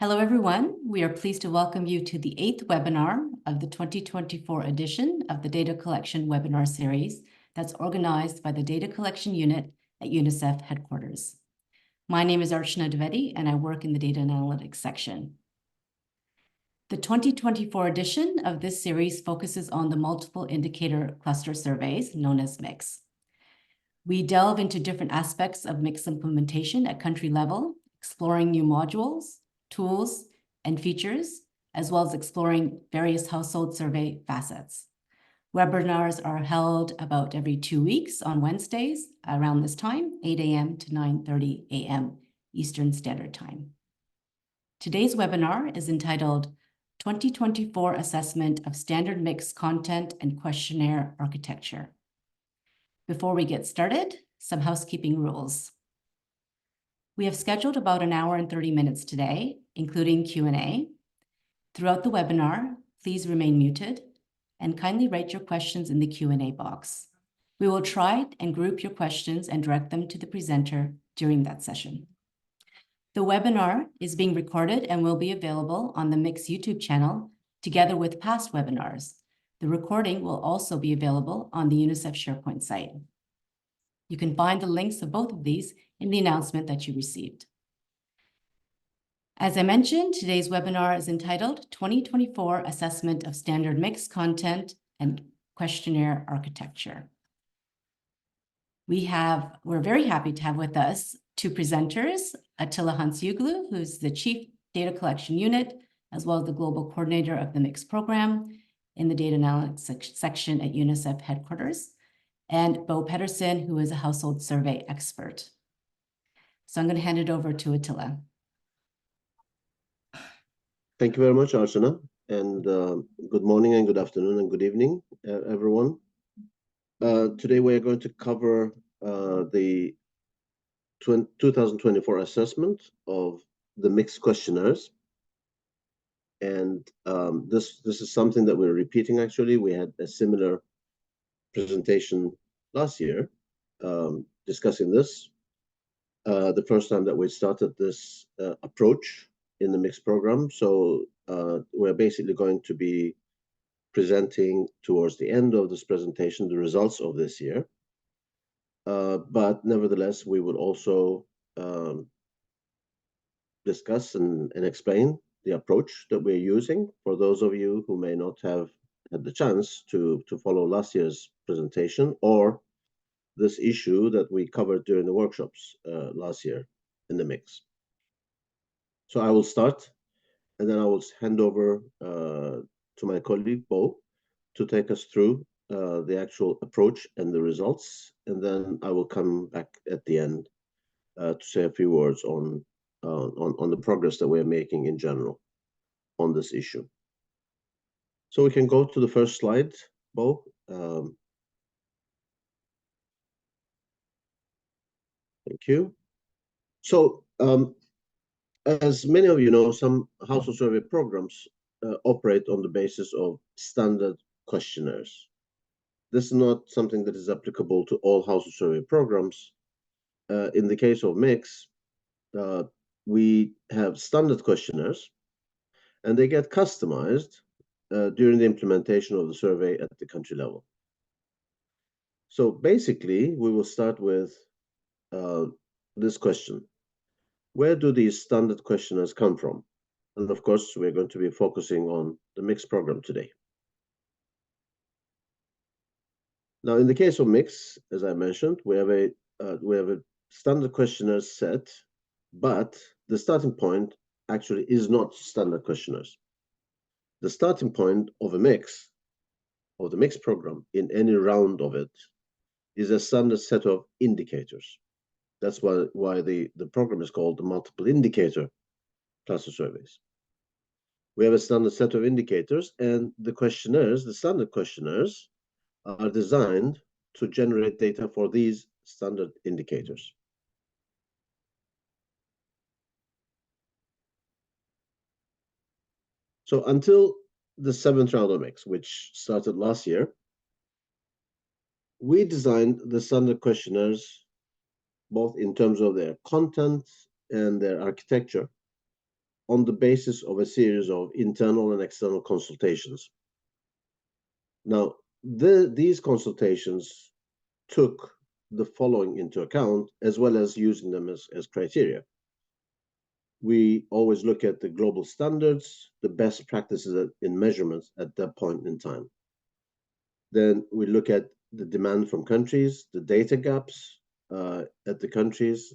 Hello, everyone. We are pleased to welcome you to the 8th webinar of the 2024 edition of the Data Collection Webinar Series that's organized by the Data Collection Unit at UNICEF headquarters. My name is Archana Dwivedi, and I work in the Data and Analytics section. The 2024 edition of this series focuses on the multiple indicator cluster surveys, known as MICS. We delve into different aspects of MICS implementation at country level, exploring new modules, tools, and features, as well as exploring various household survey facets. Webinars are held about every 2 weeks on Wednesdays around this time, 8 a.m. to 9:30 a.m. Eastern Standard Time. Today's webinar is entitled 2024 Assessment of Standard Mix Content and Questionnaire Architecture. Before we get started, some housekeeping rules. We have scheduled about an hour and 30 minutes today, including Q&A. Throughout the webinar, please remain muted and kindly write your questions in the Q&A box. We will try and group your questions and direct them to the presenter during that session. The webinar is being recorded and will be available on the MICS YouTube channel, together with past webinars. The recording will also be available on the UNICEF SharePoint site. You can find the links of both of these in the announcement that you received. As I mentioned, today's webinar is entitled 2024 Assessment of Standard Mix Content and Questionnaire Architecture. We're very happy to have with us two presenters, Attila Hancioglu, who's the Chief Data Collection Unit, as well as the Global Coordinator of the MICS program in the Data Analytics section at UNICEF headquarters, and Pedersen, who is a household survey expert. So I'm going to hand it over to Attila. Thank you very much, Archana, and good morning and good afternoon and good evening, everyone. Today we are going to cover the 2024 assessment of the MICS questionnaires. And this is something that we're repeating, actually. We had a similar presentation last year discussing this. The first time that we started this approach in the MICS program. So we're basically going to be presenting towards the end of this presentation the results of this year. But nevertheless, we will also discuss and explain the approach that we're using for those of you who may not have had the chance to follow last year's presentation or this issue that we covered during the workshops last year in the MICS. So I will start, and then I will hand over to my colleague, Bo, to take us through the actual approach and the results. And then I will come back at the end to say a few words on the progress that we're making in general on this issue. So we can go to the first slide, Bo. Thank you. So, as many of you know, some household survey programs operate on the basis of standard questionnaires. This is not something that is applicable to all household survey programs. In the case of MICS, we have standard questionnaires, and they get customized during the implementation of the survey at the country level. So basically, we will start with this question. Where do these standard questionnaires come from? And of course, we're going to be focusing on the MICS program today. Now, in the case of MICS, as I mentioned, we have a standard questionnaire set, but the starting point actually is not standard questionnaires. The starting point of a MICS, of the MICS program, in any round of it, is a standard set of indicators. That's why the program is called the multiple indicator cluster surveys. We have a standard set of indicators, and the questionnaires, the standard questionnaires, are designed to generate data for these standard indicators. So until the 7th round of MICS, which started last year, we designed the standard questionnaires both in terms of their content and their architecture on the basis of a series of internal and external consultations. Now, these consultations took the following into account, as well as using them as criteria. We always look at the global standards, the best practices in measurements at that point in time. Then we look at the demand from countries, the data gaps at the countries,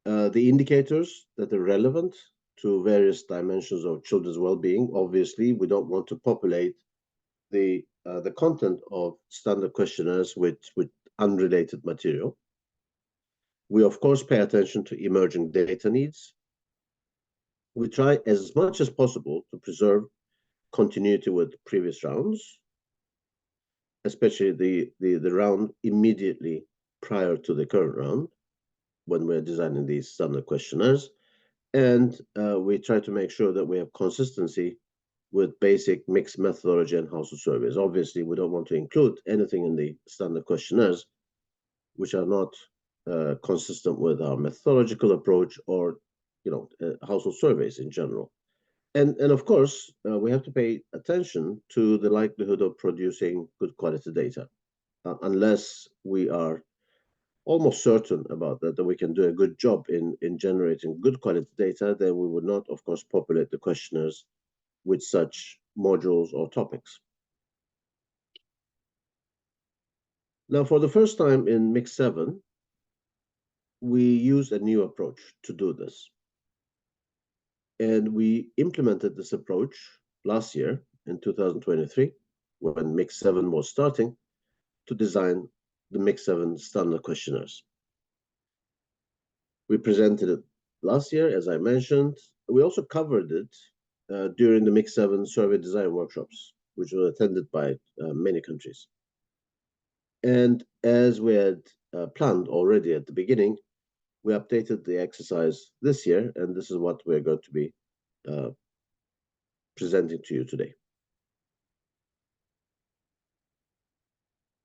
the indicators that are relevant to various dimensions of children's well-being. Obviously, we don't want to populate the content of standard questionnaires with unrelated material. We, of course, pay attention to emerging data needs. We try as much as possible to preserve continuity with previous rounds, especially the round immediately prior to the current round when we're designing these standard questionnaires. And we try to make sure that we have consistency with basic mixed methodology and household surveys. Obviously, we don't want to include anything in the standard questionnaires which are not consistent with our methodological approach or, household surveys in general. And of course, we have to pay attention to the likelihood of producing good quality data. Unless we are almost certain about that we can do a good job in generating good quality data, then we would not, of course, populate the questionnaires with such modules or topics. Now, for the first time in Mix 7, we used a new approach to do this. And we implemented this approach last year in 2023, when Mix 7 was starting, to design the Mix 7 standard questionnaires. We presented it last year, as I mentioned. We also covered it during the Mix 7 survey design workshops, which were attended by many countries. And as we had planned already at the beginning, we updated the exercise this year, and this is what we're going to be presenting to you today.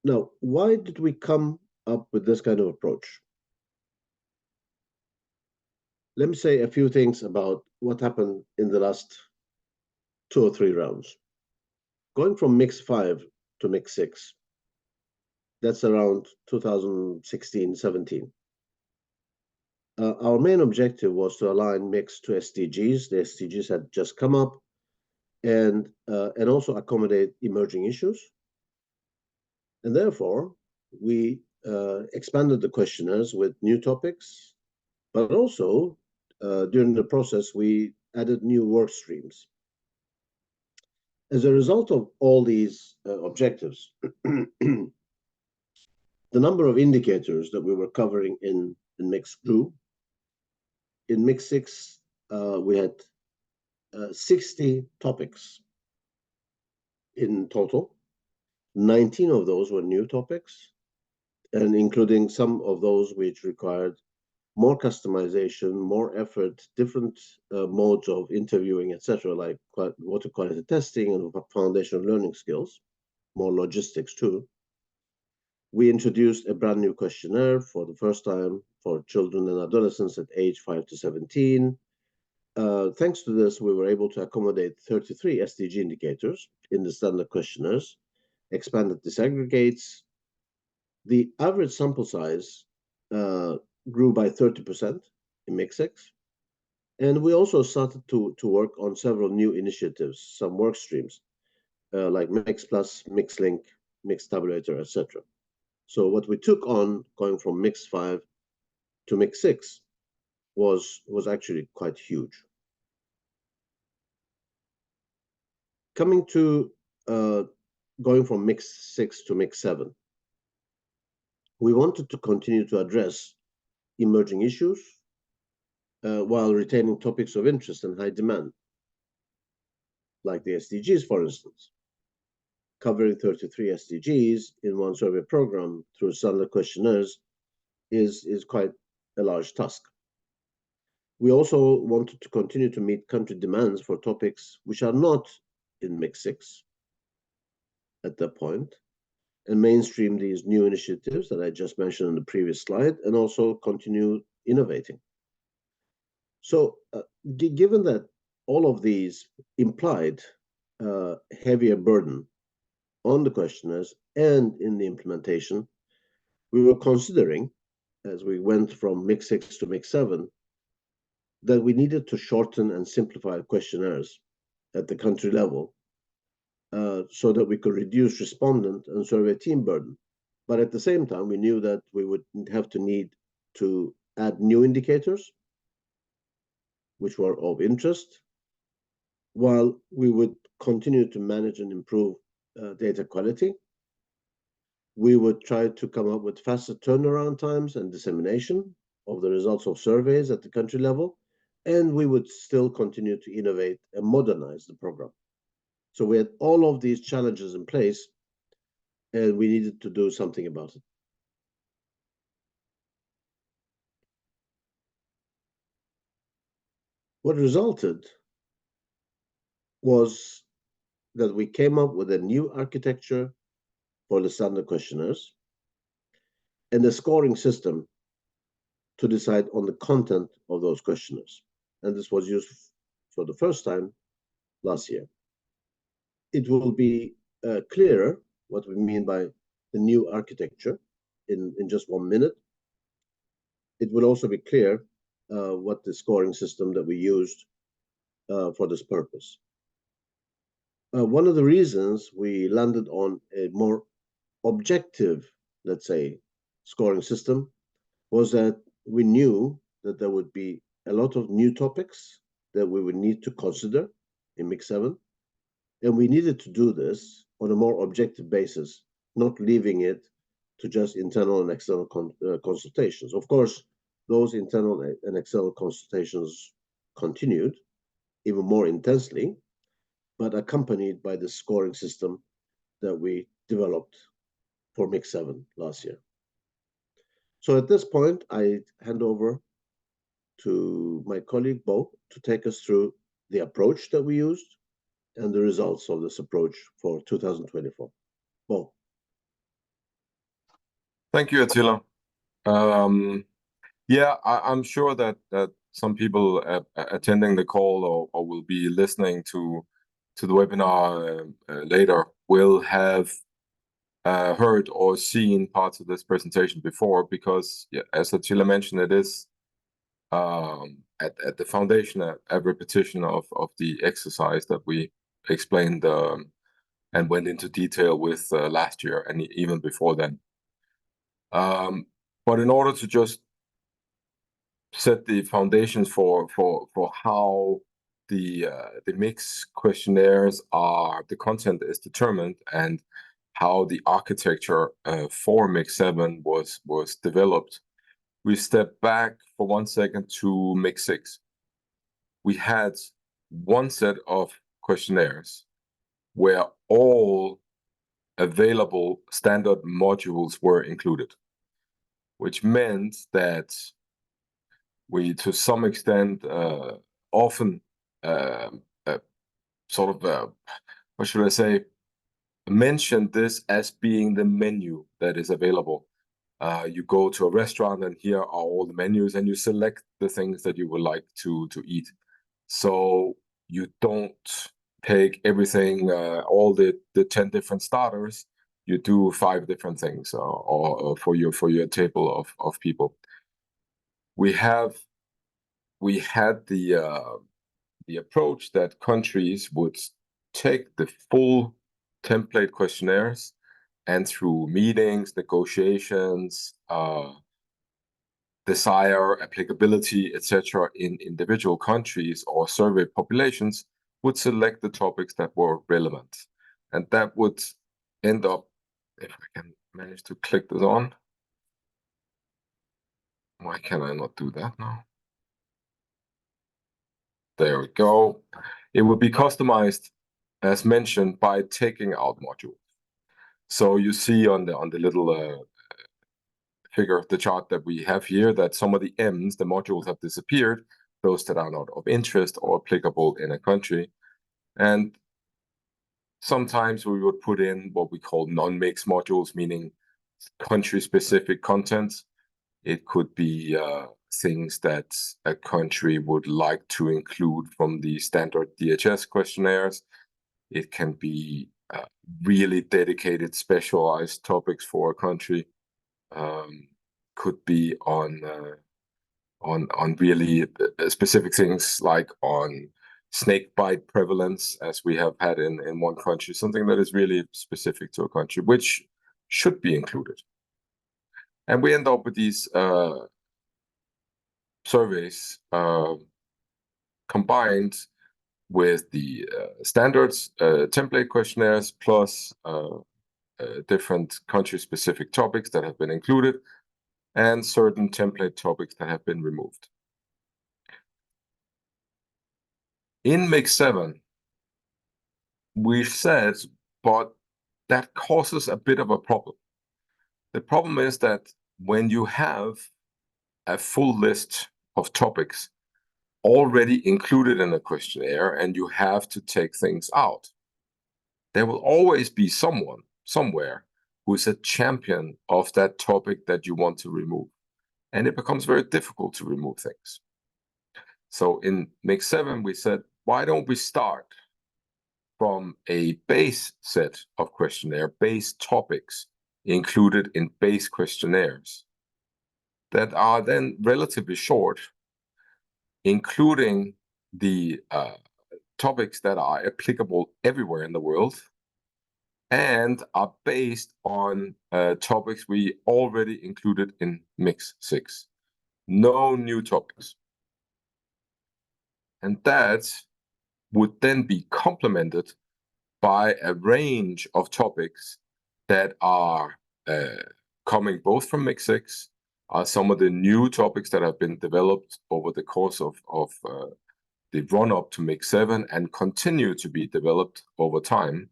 Now, why did we come up with this kind of approach? Let me say a few things about what happened in the last 2 or 3 rounds. Going from Mix 5 to Mix 6, that's around 2016-17. Our main objective was to align Mix to SDGs. The SDGs had just come up, and also accommodate emerging issues. And therefore, we expanded the questionnaires with new topics, but also during the process, we added new work streams. As a result of all these objectives, the number of indicators that we were covering in Mix grew. In Mix 6, we had 60 topics in total. 19 of those were new topics, and including some of those which required more customization, more effort, different modes of interviewing, etc., like water quality testing and foundational learning skills, more logistics too. We introduced a brand new questionnaire for the first time for children and adolescents at age 5 to 17. Thanks to this, we were able to accommodate 33 SDG indicators in the standard questionnaires, expanded disaggregates. The average sample size grew by 30% in Mix 6. And we also started to work on several new initiatives, some work streams, like Mix Plus, Mix Link, Mix Tabulator, etc. So what we took on going from Mix 5 to Mix 6 was actually quite huge. Coming to going from Mix 6 to Mix 7, we wanted to continue to address emerging issues while retaining topics of interest and high demand, like the SDGs, for instance. Covering 33 SDGs in one survey program through standard questionnaires is quite a large task. We also wanted to continue to meet country demands for topics which are not in Mix 6 at that point, and mainstream these new initiatives that I just mentioned in the previous slide, and also continue innovating. So given that all of these implied heavier burden on the questionnaires and in the implementation, we were considering, as we went from Mix 6 to Mix 7, that we needed to shorten and simplify questionnaires at the country level so that we could reduce respondent and survey team burden. But at the same time, we knew that we would have to need to add new indicators, which were of interest, while we would continue to manage and improve data quality. We would try to come up with faster turnaround times and dissemination of the results of surveys at the country level, and we would still continue to innovate and modernize the program. So we had all of these challenges in place, and we needed to do something about it. What resulted was that we came up with a new architecture for the standard questionnaires and a scoring system to decide on the content of those questionnaires. And this was used for the first time last year. It will be clearer what we mean by the new architecture in just 1 minute. It will also be clear what the scoring system that we used for this purpose. One of the reasons we landed on a more objective, let's say, scoring system was that we knew that there would be a lot of new topics that we would need to consider in Mix 7. And we needed to do this on a more objective basis, not leaving it to just internal and external consultations. Of course, those internal and external consultations continued even more intensely, but accompanied by the scoring system that we developed for Mix 7 last year. So at this point, I hand over to my colleague, Bo, to take us through the approach that we used and the results of this approach for 2024. Bo. Thank you, Attila. Yeah, I'm sure that some people attending the call or will be listening to the webinar later will have heard or seen parts of this presentation before, because yeah, as Attila mentioned, it is at the foundation a repetition of the exercise that we explained and went into detail with last year and even before then. But in order to just set the foundations for how the mix questionnaires are, the content is determined, and how the architecture for Mix 7 was developed, we step back for 1 second to Mix 6. We had one set of questionnaires where all available standard modules were included, which meant that we, to some extent, often what should I say, mentioned this as being the menu that is available. You go to a restaurant and here are all the menus, and you select the things that you would like to eat. So you don't take everything, all the 10 different starters. You do 5 different things, or for your table of people. We had the approach that countries would take the full template questionnaires, and through meetings, negotiations, desire, applicability, etc., in individual countries or survey populations, would select the topics that were relevant. And that would end up, if I can manage to click this on. Why can I not do that now? There we go. It would be customized, as mentioned, by taking out modules. So you see on the little figure of the chart that we have here that some of the M's, the modules, have disappeared, those that are not of interest or applicable in a country. And sometimes we would put in what we call non-mix modules, meaning country-specific content. It could be things that a country would like to include from the standard DHS questionnaires. It can be really dedicated, specialized topics for a country. Could be on really specific things, like on snake bite prevalence, as we have had in one country, something that is really specific to a country, which should be included. And we end up with these surveys combined with the standards template questionnaires, plus different country-specific topics that have been included, and certain template topics that have been removed. In Mix 7, we said, but that causes a bit of a problem. The problem is that when you have a full list of topics already included in a questionnaire and you have to take things out, there will always be someone somewhere who is a champion of that topic that you want to remove. And it becomes very difficult to remove things. So in Mix 7, we said, why don't we start from a base set of questionnaire, base topics included in base questionnaires that are then relatively short, including the topics that are applicable everywhere in the world and are based on topics we already included in Mix 6. No new topics. And that would then be complemented by a range of topics that are coming both from Mix 6, some of the new topics that have been developed over the course of the run-up to Mix 7 and continue to be developed over time,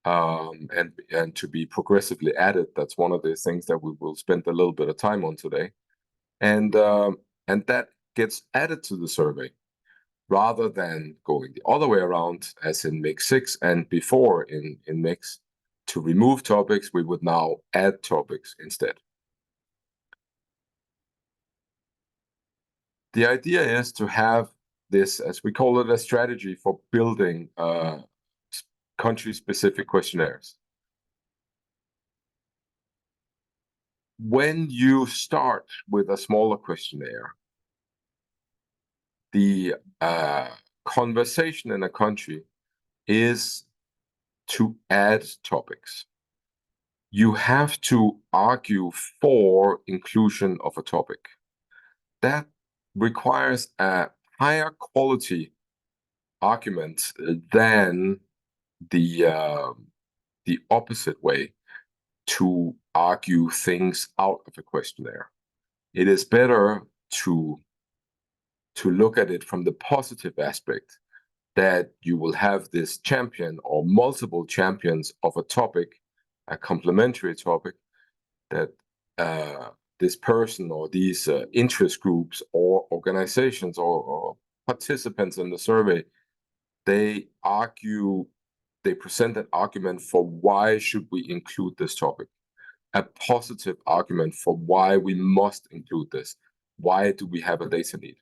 and to be progressively added. That's one of the things that we will spend a little bit of time on today. And that gets added to the survey, rather than going the other way around, as in Mix 6 and before in Mix. To remove topics, we would now add topics instead. The idea is to have this, as we call it, a strategy for building country-specific questionnaires. When you start with a smaller questionnaire, the conversation in a country is to add topics. You have to argue for inclusion of a topic. That requires a higher quality argument than the opposite way to argue things out of a questionnaire. It is better to look at it from the positive aspect, that you will have this champion or multiple champions of a topic, a complementary topic, that this person or these interest groups or organizations or participants in the survey, they present an argument for why should we include this topic, a positive argument for why we must include this, why do we have a data need,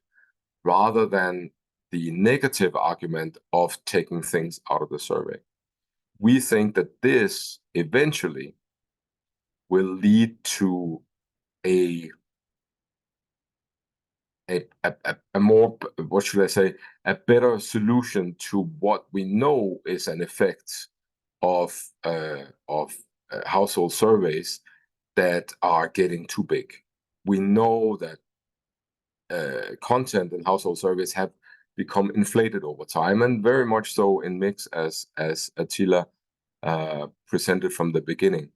rather than the negative argument of taking things out of the survey. We think that this eventually will lead to a more, what should I say, a better solution to what we know is an effect of household surveys that are getting too big. We know that content in household surveys have become inflated over time, and very much so in Mix, as Attila presented from the beginning.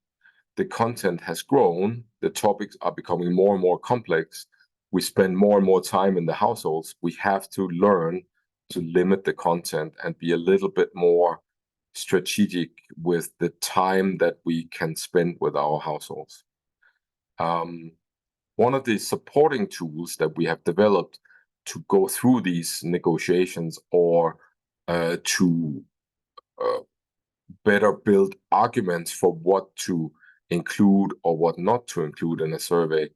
The content has grown, the topics are becoming more and more complex, we spend more and more time in the households. We have to learn to limit the content and be a little bit more strategic with the time that we can spend with our households. One of the supporting tools that we have developed to go through these negotiations, or to better build arguments for what to include or what not to include in a survey,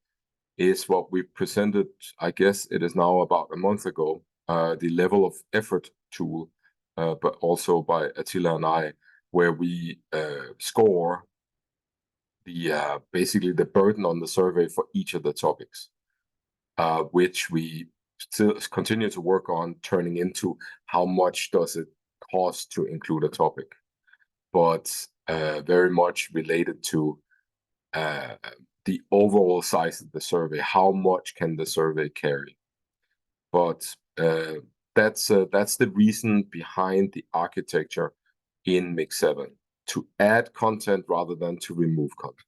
is what we presented, I guess it is now about a month ago, the level of effort tool, but also by Attila and I, where we score the basically the burden on the survey for each of the topics, which we still continue to work on turning into how much does it cost to include a topic, but very much related to the overall size of the survey. How much can the survey carry? But that's the reason behind the architecture in Mix 7, to add content rather than to remove content.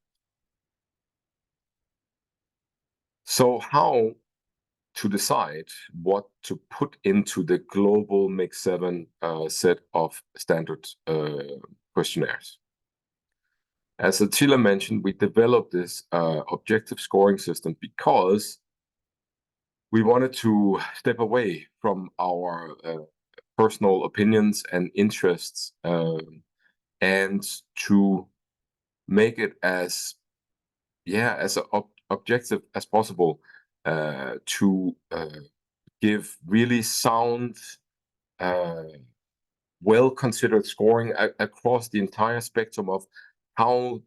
So how to decide what to put into the global Mix 7 set of standard questionnaires? As Attila mentioned, we developed this objective scoring system because we wanted to step away from our personal opinions and interests, and to make it as objective as possible, to give really sound, well-considered scoring across the entire spectrum of how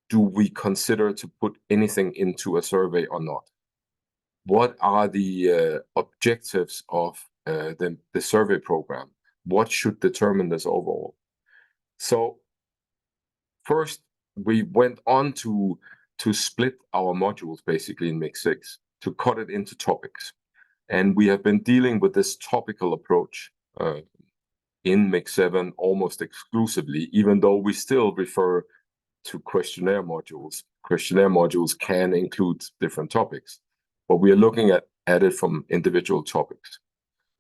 do we consider to put anything into a survey or not. What are the objectives of the survey program? What should determine this overall? So first, we went on to split our modules basically in Mix 6, to cut it into topics. And we have been dealing with this topical approach in Mix 7 almost exclusively, even though we still refer to questionnaire modules. Questionnaire modules can include different topics, but we are looking at it from individual topics.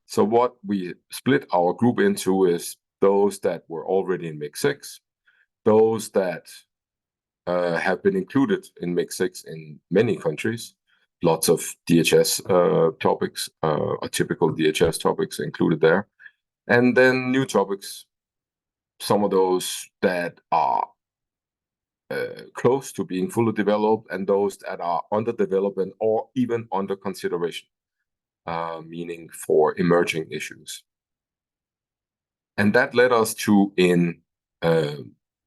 So what we split our group into is those that were already in Mix 6, those that have been included in Mix 6 in many countries, lots of DHS topics, typical DHS topics included there, and then new topics, some of those that are close to being fully developed, and those that are under development or even under consideration, meaning for emerging issues. And that led us to, in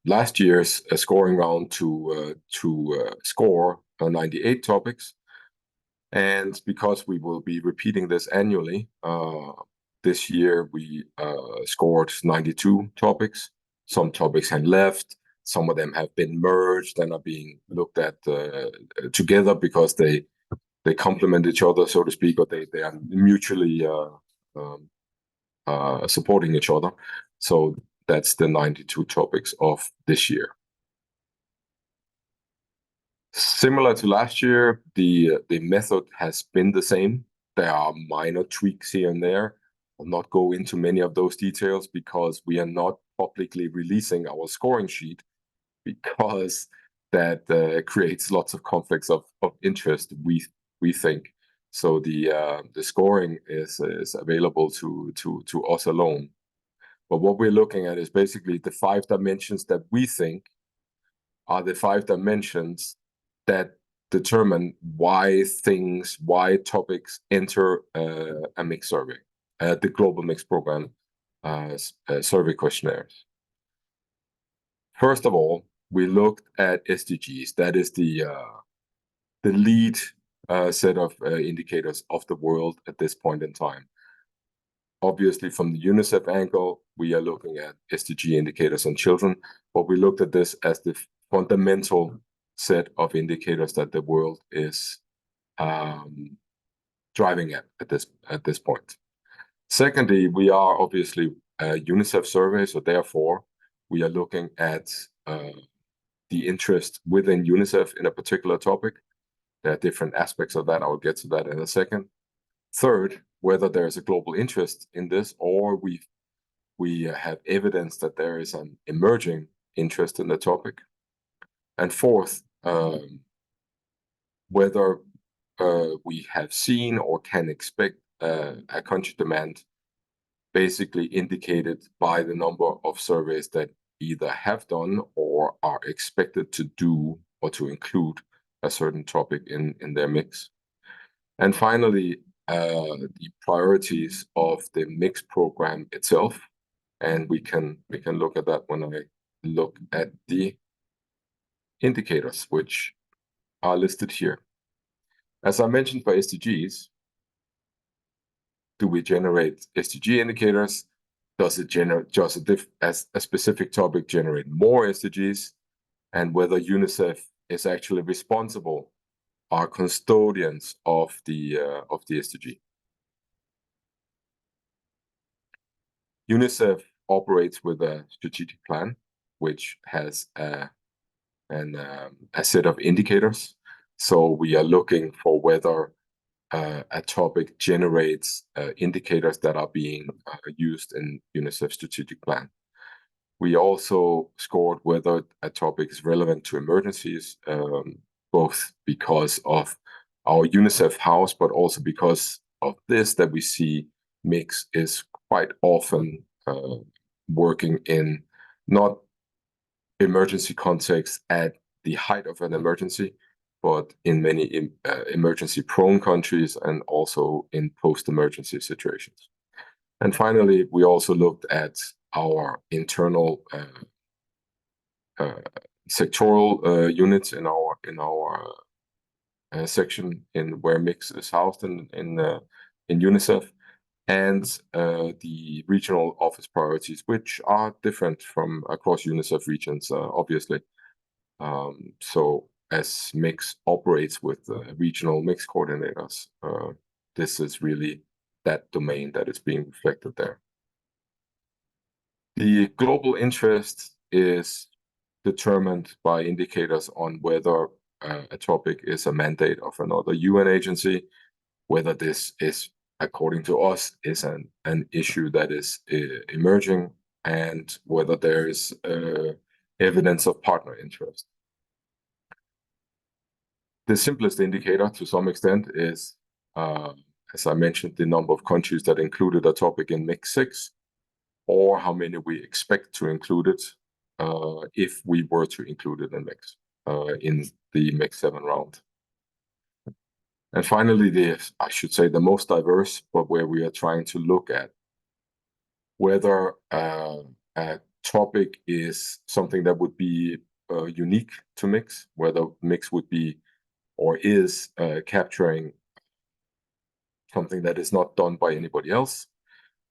last year's scoring round, to score 98 topics. And because we will be repeating this annually, this year we scored 92 topics. Some topics have left. Some of them have been merged and are being looked at together because they complement each other, so to speak, or they are mutually supporting each other. So that's the 92 topics of this year. Similar to last year, the method has been the same. There are minor tweaks here and there. I'll not go into many of those details because we are not publicly releasing our scoring sheet, because that creates lots of conflicts of interest, we think. So the scoring is available to us alone. But what we're looking at is basically the 5 dimensions that we think are the 5 dimensions that determine why topics enter a mixed survey, the global mixed program survey questionnaires. First of all, we looked at SDGs. That is the lead set of indicators of the world at this point in time. Obviously, from the UNICEF angle, we are looking at SDG indicators on children, but we looked at this as the fundamental set of indicators that the world is driving at this point. Secondly, we are obviously a UNICEF survey, so therefore we are looking at the interest within UNICEF in a particular topic. There are different aspects of that. I'll get to that in a second. Third, whether there is a global interest in this, or we have evidence that there is an emerging interest in the topic. And fourth, whether we have seen or can expect a country demand, basically indicated by the number of surveys that either have done or are expected to do or to include a certain topic in their mix. And finally, the priorities of the mix program itself. And we can look at that when I look at the indicators, which are listed here. As I mentioned for SDGs, do we generate SDG indicators? Does it generate as a specific topic generate more SDGs? And whether UNICEF is actually responsible, are custodians of the SDG. UNICEF operates with a strategic plan, which has a set of indicators. So we are looking for whether a topic generates indicators that are being used in UNICEF's strategic plan. We also scored whether a topic is relevant to emergencies, both because of our UNICEF house, but also because of this, that we see mix is quite often working in not emergency contexts at the height of an emergency, but in many emergency-prone countries and also in post-emergency situations. And finally, we also looked at our internal sectoral units in our section in where mix is housed in UNICEF, and the regional office priorities, which are different from across UNICEF regions, obviously. So as mix operates with regional mix coordinators, this is really that domain that is being reflected there. The global interest is determined by indicators on whether a topic is a mandate of another UN agency, whether this is, according to us, is an issue that is emerging, and whether there is evidence of partner interest. The simplest indicator, to some extent, is, as I mentioned, the number of countries that included a topic in Mix 6, or how many we expect to include it if we were to include it in Mix, in the Mix 7 round. And finally, I should say the most diverse, but where we are trying to look at whether a topic is something that would be unique to Mix, whether Mix would be or is capturing something that is not done by anybody else,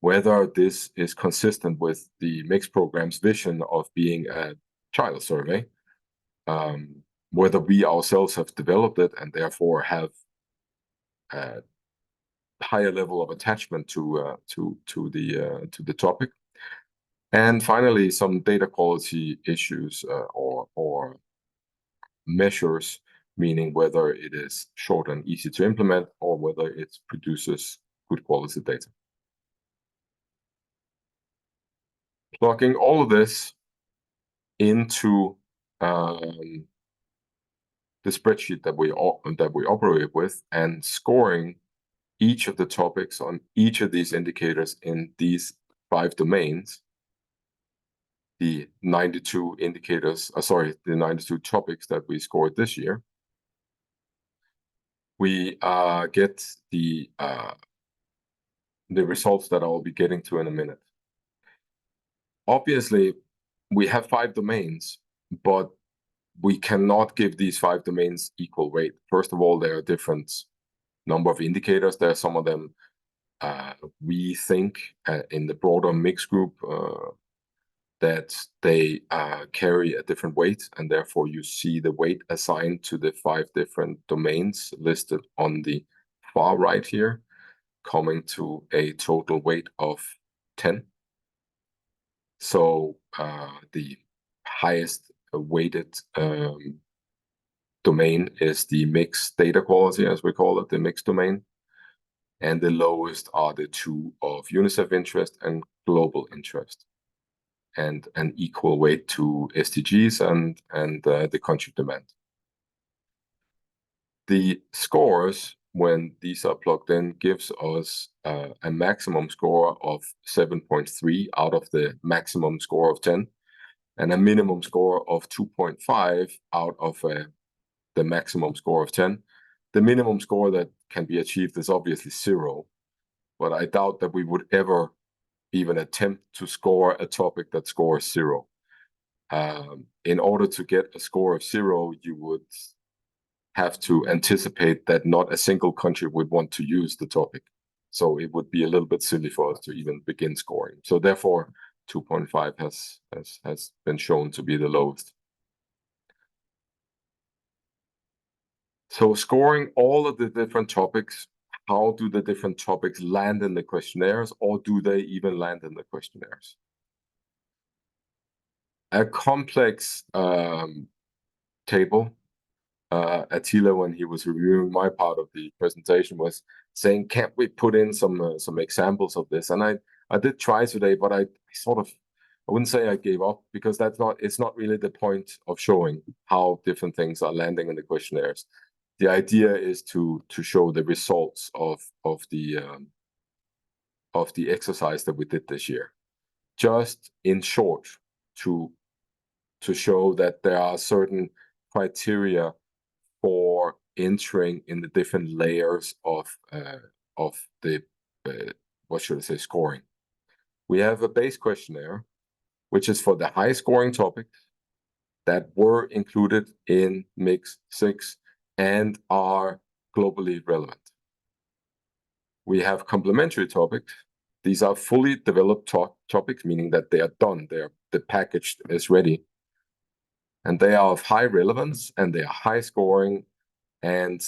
whether this is consistent with the Mix program's vision of being a child survey, whether we ourselves have developed it and therefore have a higher level of attachment to the topic, and finally some data quality issues or measures, meaning whether it is short and easy to implement or whether it produces good quality data. Plugging all of this into the spreadsheet that we operate with and scoring each of the topics on each of these indicators in these 5 domains, the 92 indicators, the 92 topics that we scored this year, we get the results that I'll be getting to in a minute. Obviously, we have 5 domains, but we cannot give these 5 domains equal weight. First of all, there are different number of indicators. There are some of them we think in the broader mix group that they carry a different weight, and therefore you see the weight assigned to the 5 different domains listed on the far right here, coming to a total weight of 10. So the highest weighted domain is the mixed data quality, as we call it, the mixed domain. And the lowest are the 2 of UNICEF interest and global interest, and an equal weight to SDGs and the country demand. The scores, when these are plugged in, gives us a maximum score of 7.3 out of the maximum score of 10, and a minimum score of 2.5 out of the maximum score of 10. The minimum score that can be achieved is obviously 0, but I doubt that we would ever even attempt to score a topic that scores 0. In order to get a score of 0, you would have to anticipate that not a single country would want to use the topic. So it would be a little bit silly for us to even begin scoring. So therefore, 2.5 has been shown to be the lowest. So scoring all of the different topics, how do the different topics land in the questionnaires, or do they even land in the questionnaires? A complex table. Attila, when he was reviewing my part of the presentation, was saying, "Can't we put in some examples of this?" And I did try today, but I wouldn't say I gave up, because it's not really the point of showing how different things are landing in the questionnaires. The idea is to show the results of the exercise that we did this year. Just in short, to show that there are certain criteria for entering in the different layers of the what should I say, scoring. We have a base questionnaire, which is for the high scoring topics that were included in Mix 6 and are globally relevant. We have complementary topics. These are fully developed topics, meaning that they are done. The package is ready. And they are of high relevance, and they are high scoring. And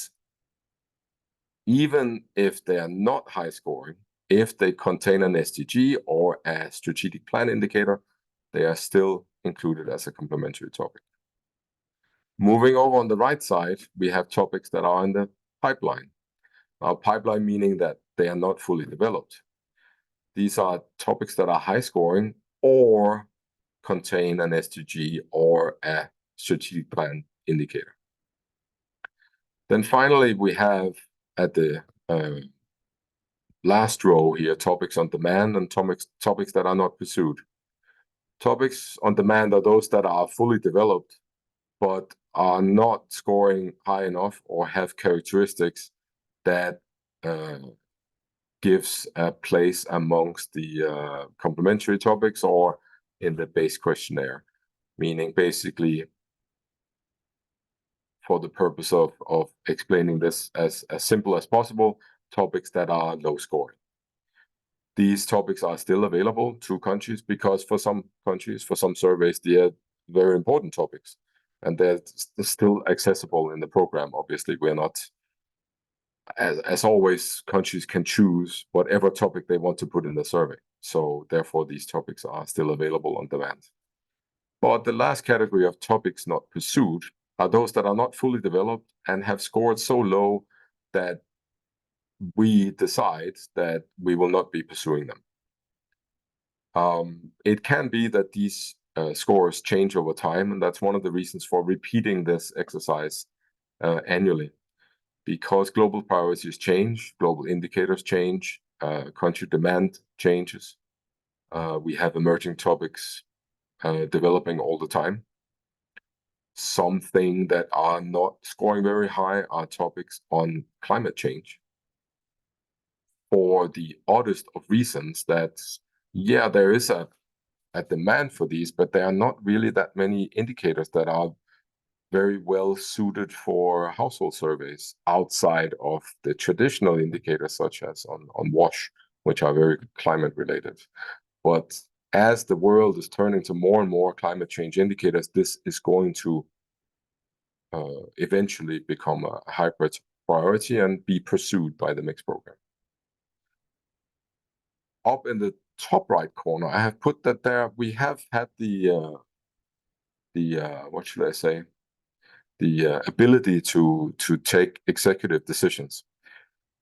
even if they are not high scoring, if they contain an SDG or a strategic plan indicator, they are still included as a complementary topic. Moving over on the right side, we have topics that are in the pipeline. Now, pipeline meaning that they are not fully developed. These are topics that are high scoring or contain an SDG or a strategic plan indicator. Then finally, we have at the last row here, topics on demand and topics that are not pursued. Topics on demand are those that are fully developed, but are not scoring high enough or have characteristics that gives a place amongst the complementary topics or in the base questionnaire, meaning basically, for the purpose of explaining this as simple as possible, topics that are low scoring. These topics are still available to countries because for some countries, for some surveys, they are very important topics, and they're still accessible in the program. Obviously, we're not, as always, countries can choose whatever topic they want to put in the survey. So therefore, these topics are still available on demand. But the last category of topics not pursued are those that are not fully developed and have scored so low that we decide that we will not be pursuing them. It can be that these scores change over time, and that's one of the reasons for repeating this exercise annually, because global priorities change, global indicators change, country demand changes. We have emerging topics developing all the time. Something that are not scoring very high are topics on climate change. For the oddest of reasons, that, yeah, there is a demand for these, but there are not really that many indicators that are very well suited for household surveys outside of the traditional indicators, such as on WASH, which are very climate related. But as the world is turning to more and more climate change indicators, this is going to eventually become a high priority and be pursued by the Mix program. Up in the top right corner, I have put that there we have had the what should I say, the ability to take executive decisions.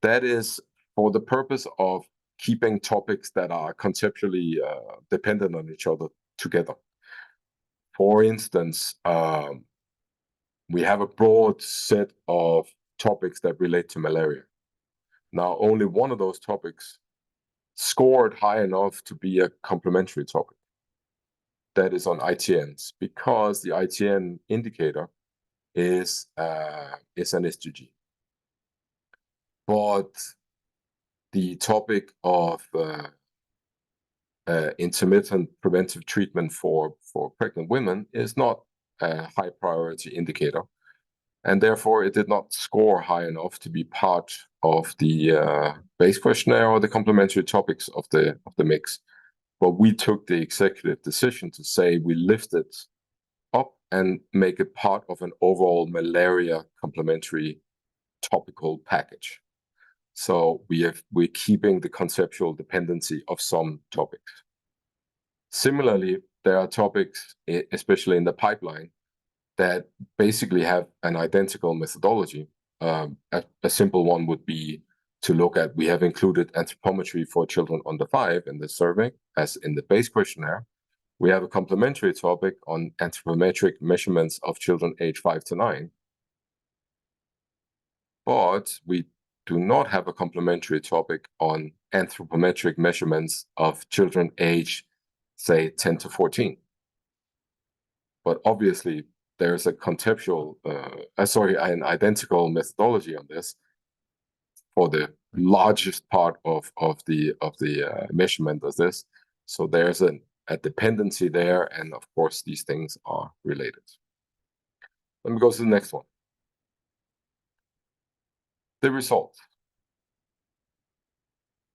That is for the purpose of keeping topics that are conceptually dependent on each other together. For instance, we have a broad set of topics that relate to malaria. Now, only one of those topics scored high enough to be a complementary topic. That is on ITNs, because the ITN indicator is an SDG. but the topic of intermittent preventive treatment for pregnant women is not a high priority indicator, and therefore it did not score high enough to be part of the base questionnaire or the complementary topics of the mix. But we took the executive decision to say we lift it up and make it part of an overall malaria complementary topical package. So we're keeping the conceptual dependency of some topics. Similarly, there are topics, especially in the pipeline, that basically have an identical methodology. A simple one would be to look at, we have included anthropometry for children under 5 in the survey, as in the base questionnaire. We have a complementary topic on anthropometric measurements of children aged 5 to 9. But we do not have a complementary topic on anthropometric measurements of children aged, say, 10 to 14. But obviously, there's a conceptual, an identical methodology on this for the largest part of the measurement of this. So there's a dependency there, and of course, these things are related. Let me go to the next one. The result.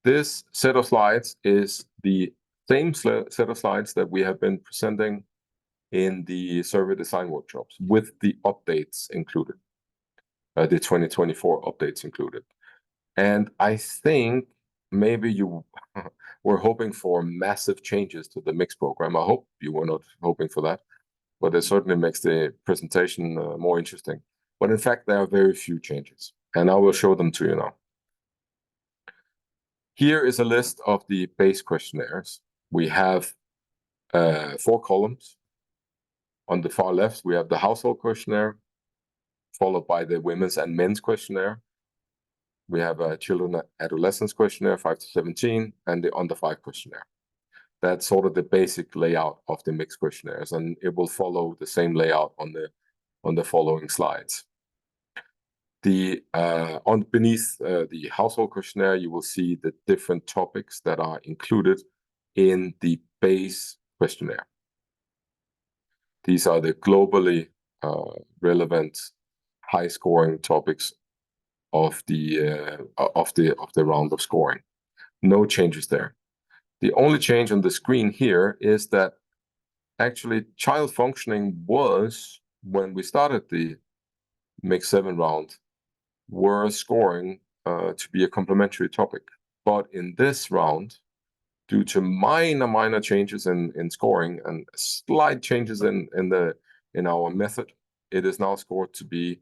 This set of slides is the same set of slides that we have been presenting in the survey design workshops, with the updates included, the 2024 updates included. And I think maybe you were hoping for massive changes to the mix program. I hope you were not hoping for that, but it certainly makes the presentation more interesting. But in fact, there are very few changes, and I will show them to you now. Here is a list of the base questionnaires. We have 4 columns. On the far left, we have the household questionnaire, followed by the women's and men's questionnaire. We have a children and adolescents questionnaire, 5 to 17, and the under 5 questionnaire. That's sort of the basic layout of the mixed questionnaires, and it will follow the same layout on the following slides. Beneath the household questionnaire, you will see the different topics that are included in the base questionnaire. These are the globally relevant, high-scoring topics of the round of scoring. No changes there. The only change on the screen here is that actually child functioning was, when we started the Mix 7 round, were scoring to be a complementary topic. But in this round, due to minor changes in scoring and slight changes in our method, it is now scored to be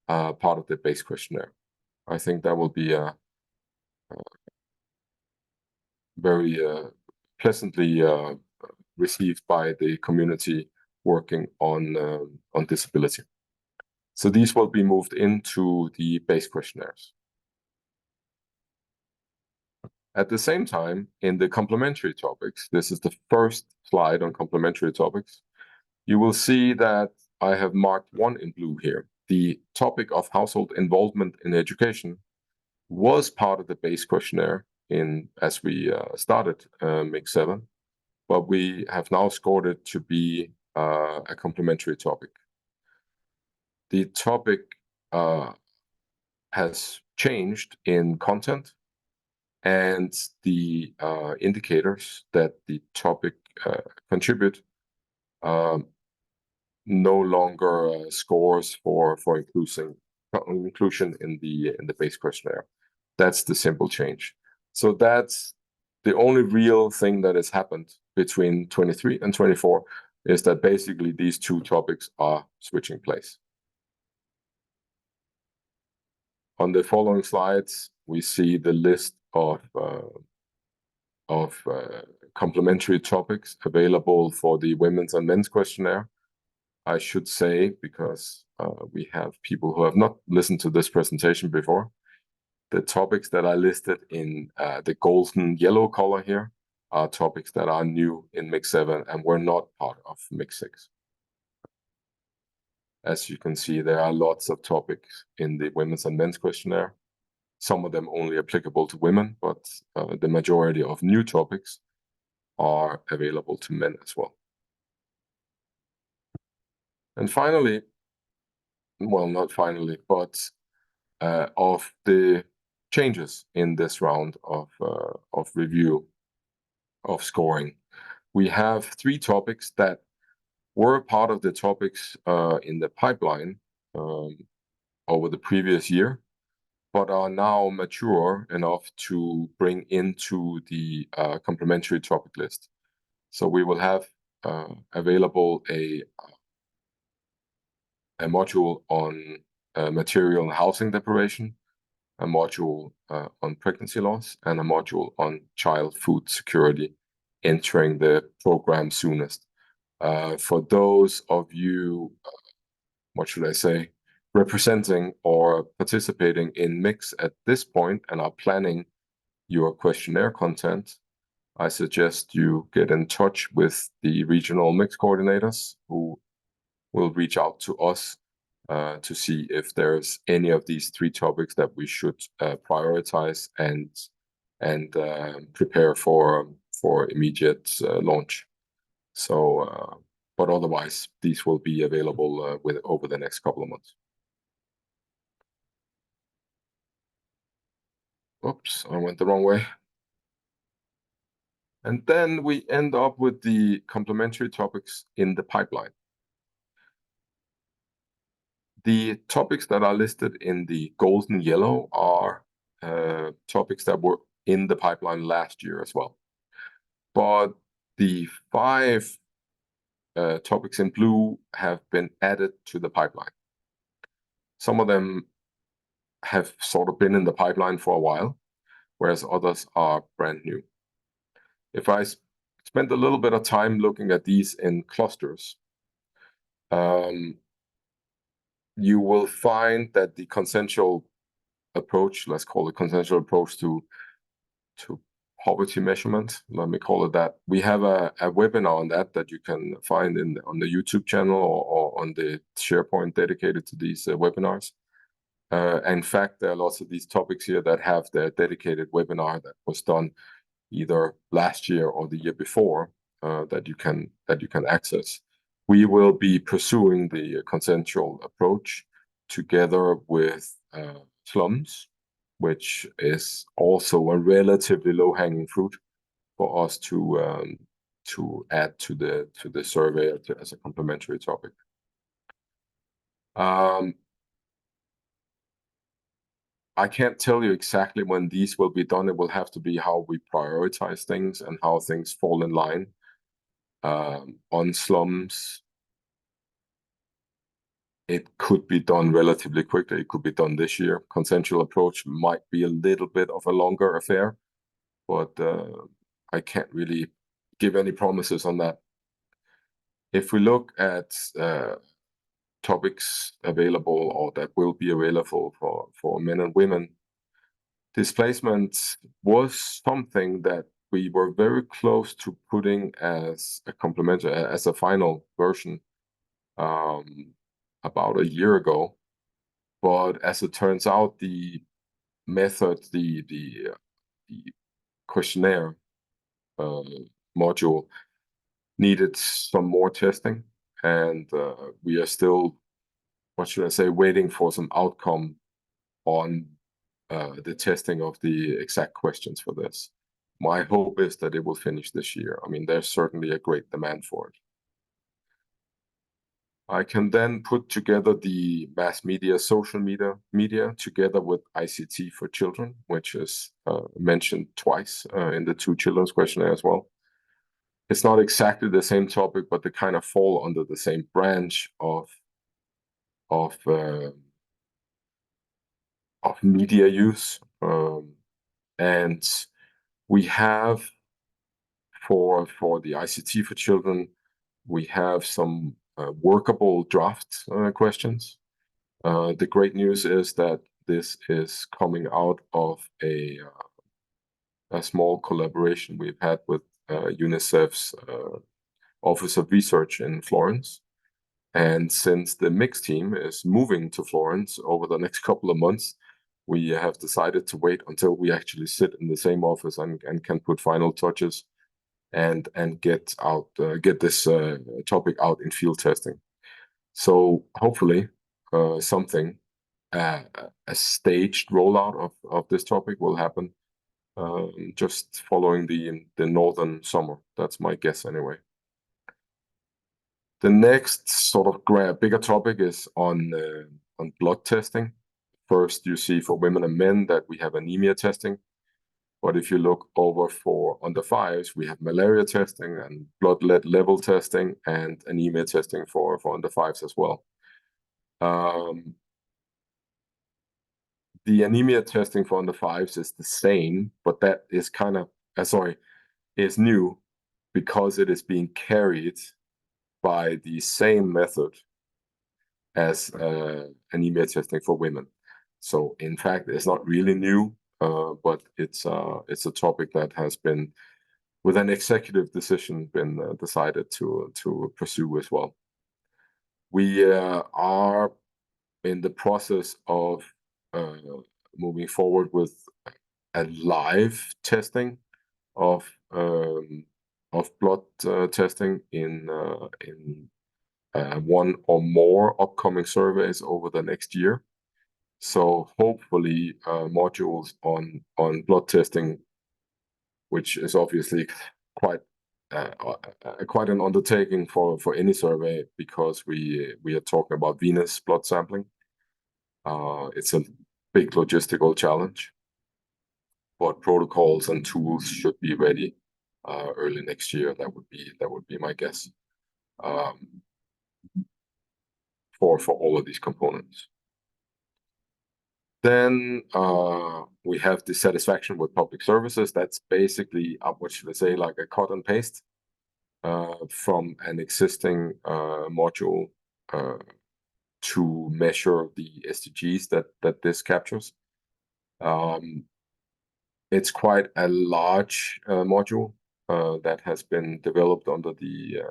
part of the base questionnaire. I think that will be very pleasantly received by the community working on disability. So these will be moved into the base questionnaires. At the same time, in the complementary topics, this is the first slide on complementary topics, you will see that I have marked one in blue here. The topic of household involvement in education was part of the base questionnaire as we started Mix 7, but we have now scored it to be a complementary topic. The topic has changed in content, and the indicators that the topic contribute no longer scores for inclusion in the base questionnaire. That's the simple change. So that's the only real thing that has happened between 23 and 24, is that basically these 2 topics are switching place. On the following slides, we see the list of complementary topics available for the women's and men's questionnaire. I should say, because we have people who have not listened to this presentation before, the topics that are listed in the golden yellow color here are topics that are new in Mix 7 and were not part of Mix 6. As you can see, there are lots of topics in the women's and men's questionnaire, some of them only applicable to women, but the majority of new topics are available to men as well. And finally, well, not finally, but of the changes in this round of review of scoring, we have 3 topics that were part of the topics in the pipeline over the previous year, but are now mature enough to bring into the complementary topic list. So we will have available a module on material and housing deprivation, a module on pregnancy loss, and a module on child food security entering the program soonest. For those of you, what should I say, representing or participating in MIX at this point and are planning your questionnaire content, I suggest you get in touch with the regional MIX coordinators who will reach out to us to see if there's any of these 3 topics that we should prioritize and prepare for immediate launch. So, but otherwise, these will be available over the next couple of months. Oops, I went the wrong way. And then we end up with the complementary topics in the pipeline. The topics that are listed in the golden yellow are topics that were in the pipeline last year as well. But the 5 topics in blue have been added to the pipeline. Some of them have sort of been in the pipeline for a while, whereas others are brand new. If I spend a little bit of time looking at these in clusters, you will find that the consensual approach, let's call it consensual approach to poverty measurement, let me call it that. We have a webinar on that you can find on the YouTube channel or on the SharePoint dedicated to these webinars. In fact, there are lots of these topics here that have their dedicated webinar that was done either last year or the year before that you can access. We will be pursuing the consensual approach together with slums, which is also a relatively low-hanging fruit for us to add to the survey as a complementary topic. I can't tell you exactly when these will be done. It will have to be how we prioritize things and how things fall in line. On slums, it could be done relatively quickly. It could be done this year. Consensual approach might be a little bit of a longer affair, but I can't really give any promises on that. If we look at topics available or that will be available for men and women, displacement was something that we were very close to putting as a complementary, as a final version about a year ago. But as it turns out, the method, the questionnaire module needed some more testing, and we are still, what should I say, waiting for some outcome on the testing of the exact questions for this. My hope is that it will finish this year. I mean, there's certainly a great demand for it. I can then put together the mass media, social media together with ICT for children, which is mentioned twice in the 2 children's questionnaire as well. It's not exactly the same topic, but they kind of fall under the same branch of media use. And we have for the ICT for children, we have some workable draft questions. The great news is that this is coming out of a small collaboration we've had with UNICEF's Office of Research in Florence. And since the MIX team is moving to Florence over the next couple of months, we have decided to wait until we actually sit in the same office and can put final touches and get this topic out in field testing. So hopefully something, a staged rollout of this topic will happen just following the northern summer. That's my guess anyway. The next sort of bigger topic is on blood testing. First, you see for women and men that we have anemia testing. But if you look over for under 5s, we have malaria testing and blood lead level testing and anemia testing for under 5s as well. The anemia testing for under 5s is the same, but that is kind of, is new because it is being carried by the same method as anemia testing for women. So in fact, it's not really new, but it's a topic that has been, with an executive decision, been decided to pursue as well. We are in the process of moving forward with a live testing of blood testing in one or more upcoming surveys over the next year. So hopefully modules on blood testing, which is obviously quite an undertaking for any survey, because we are talking about venous blood sampling. It's a big logistical challenge, but protocols and tools should be ready early next year. That would be my guess for all of these components. Then we have dissatisfaction with public services. That's basically, what should I say, like a cut and paste from an existing module to measure the SDGs that this captures. It's quite a large module that has been developed under the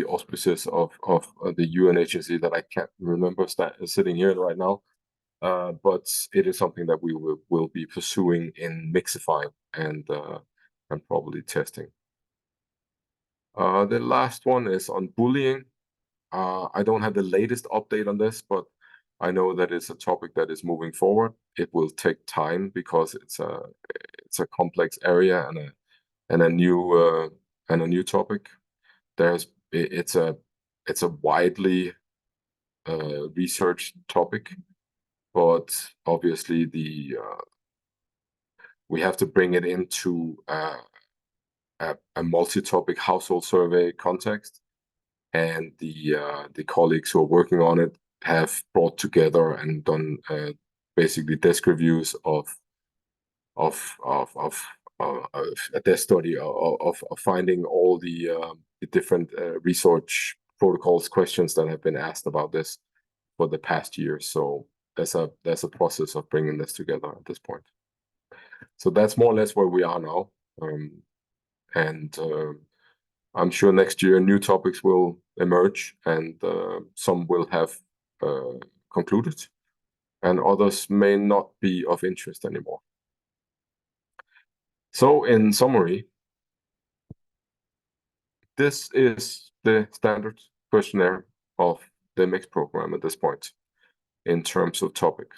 auspices of the UN agency that I can't remember sitting here right now. But it is something that we will be pursuing in mixifying and probably testing. The last one is on bullying. I don't have the latest update on this, but I know that it's a topic that is moving forward. It will take time because it's a complex area and a new topic. It's a widely researched topic, but obviously we have to bring it into a multi-topic household survey context, and the colleagues who are working on it have brought together and done basically desk reviews of their study of finding all the different research protocols, questions that have been asked about this for the past year. So there's a process of bringing this together at this point. So that's more or less where we are now, and I'm sure next year new topics will emerge, and some will have concluded, and others may not be of interest anymore. So in summary, this is the standard questionnaire of the mixed program at this point in terms of topics.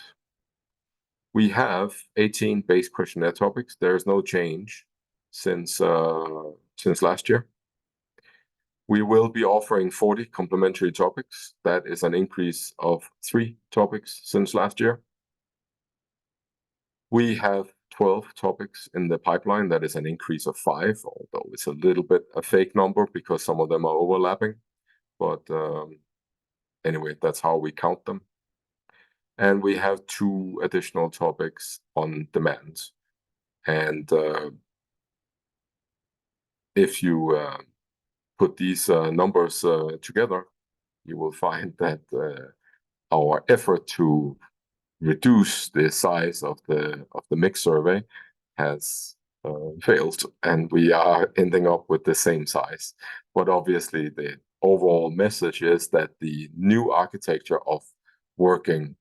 We have 18 base questionnaire topics. There is no change since last year. We will be offering 40 complementary topics. That is an increase of 3 topics since last year. We have 12 topics in the pipeline. That is an increase of 5, although it's a little bit a fake number because some of them are overlapping. But anyway, that's how we count them. And we have 2 additional topics on demand. And if you put these numbers together, you will find that our effort to reduce the size of the mixed survey has failed, and we are ending up with the same size. But obviously, the overall message is that the new architecture of working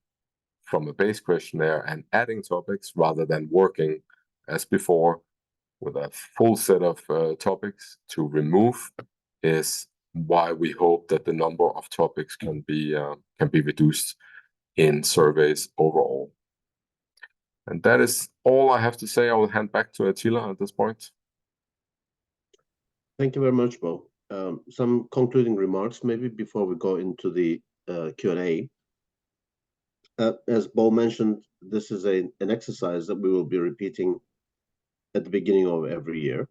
from a base questionnaire and adding topics rather than working as before with a full set of topics to remove, is why we hope that the number of topics can be reduced in surveys overall. And that is all I have to say. I will hand back to Attila at this point. Thank you very much, Bo. Some concluding remarks maybe before we go into the Q&A. As Bo mentioned, this is an exercise that we will be repeating at the beginning of every year.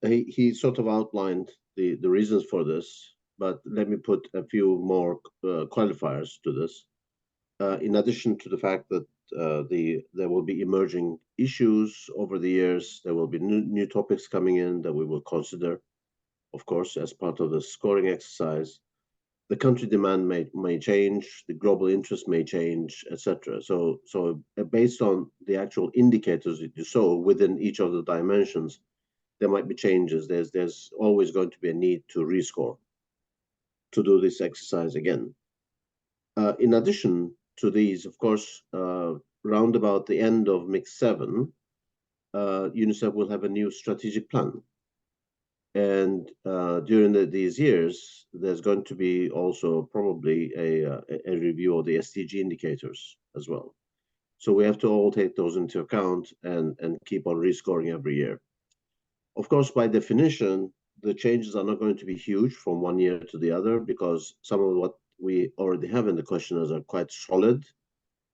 He sort of outlined the reasons for this, but let me put a few more qualifiers to this. In addition to the fact that there will be emerging issues over the years, there will be new topics coming in that we will consider, of course, as part of the scoring exercise. The country demand may change, the global interest may change, etc. So based on the actual indicators that you saw within each of the dimensions, there might be changes. There's always going to be a need to rescore, to do this exercise again. In addition to these, of course, round about the end of Mix 7, UNICEF will have a new strategic plan. And during these years, there's going to be also probably a review of the SDG indicators as well. So we have to all take those into account and keep on rescoring every year. Of course, by definition, the changes are not going to be huge from one year to the other, because some of what we already have in the questionnaires are quite solid,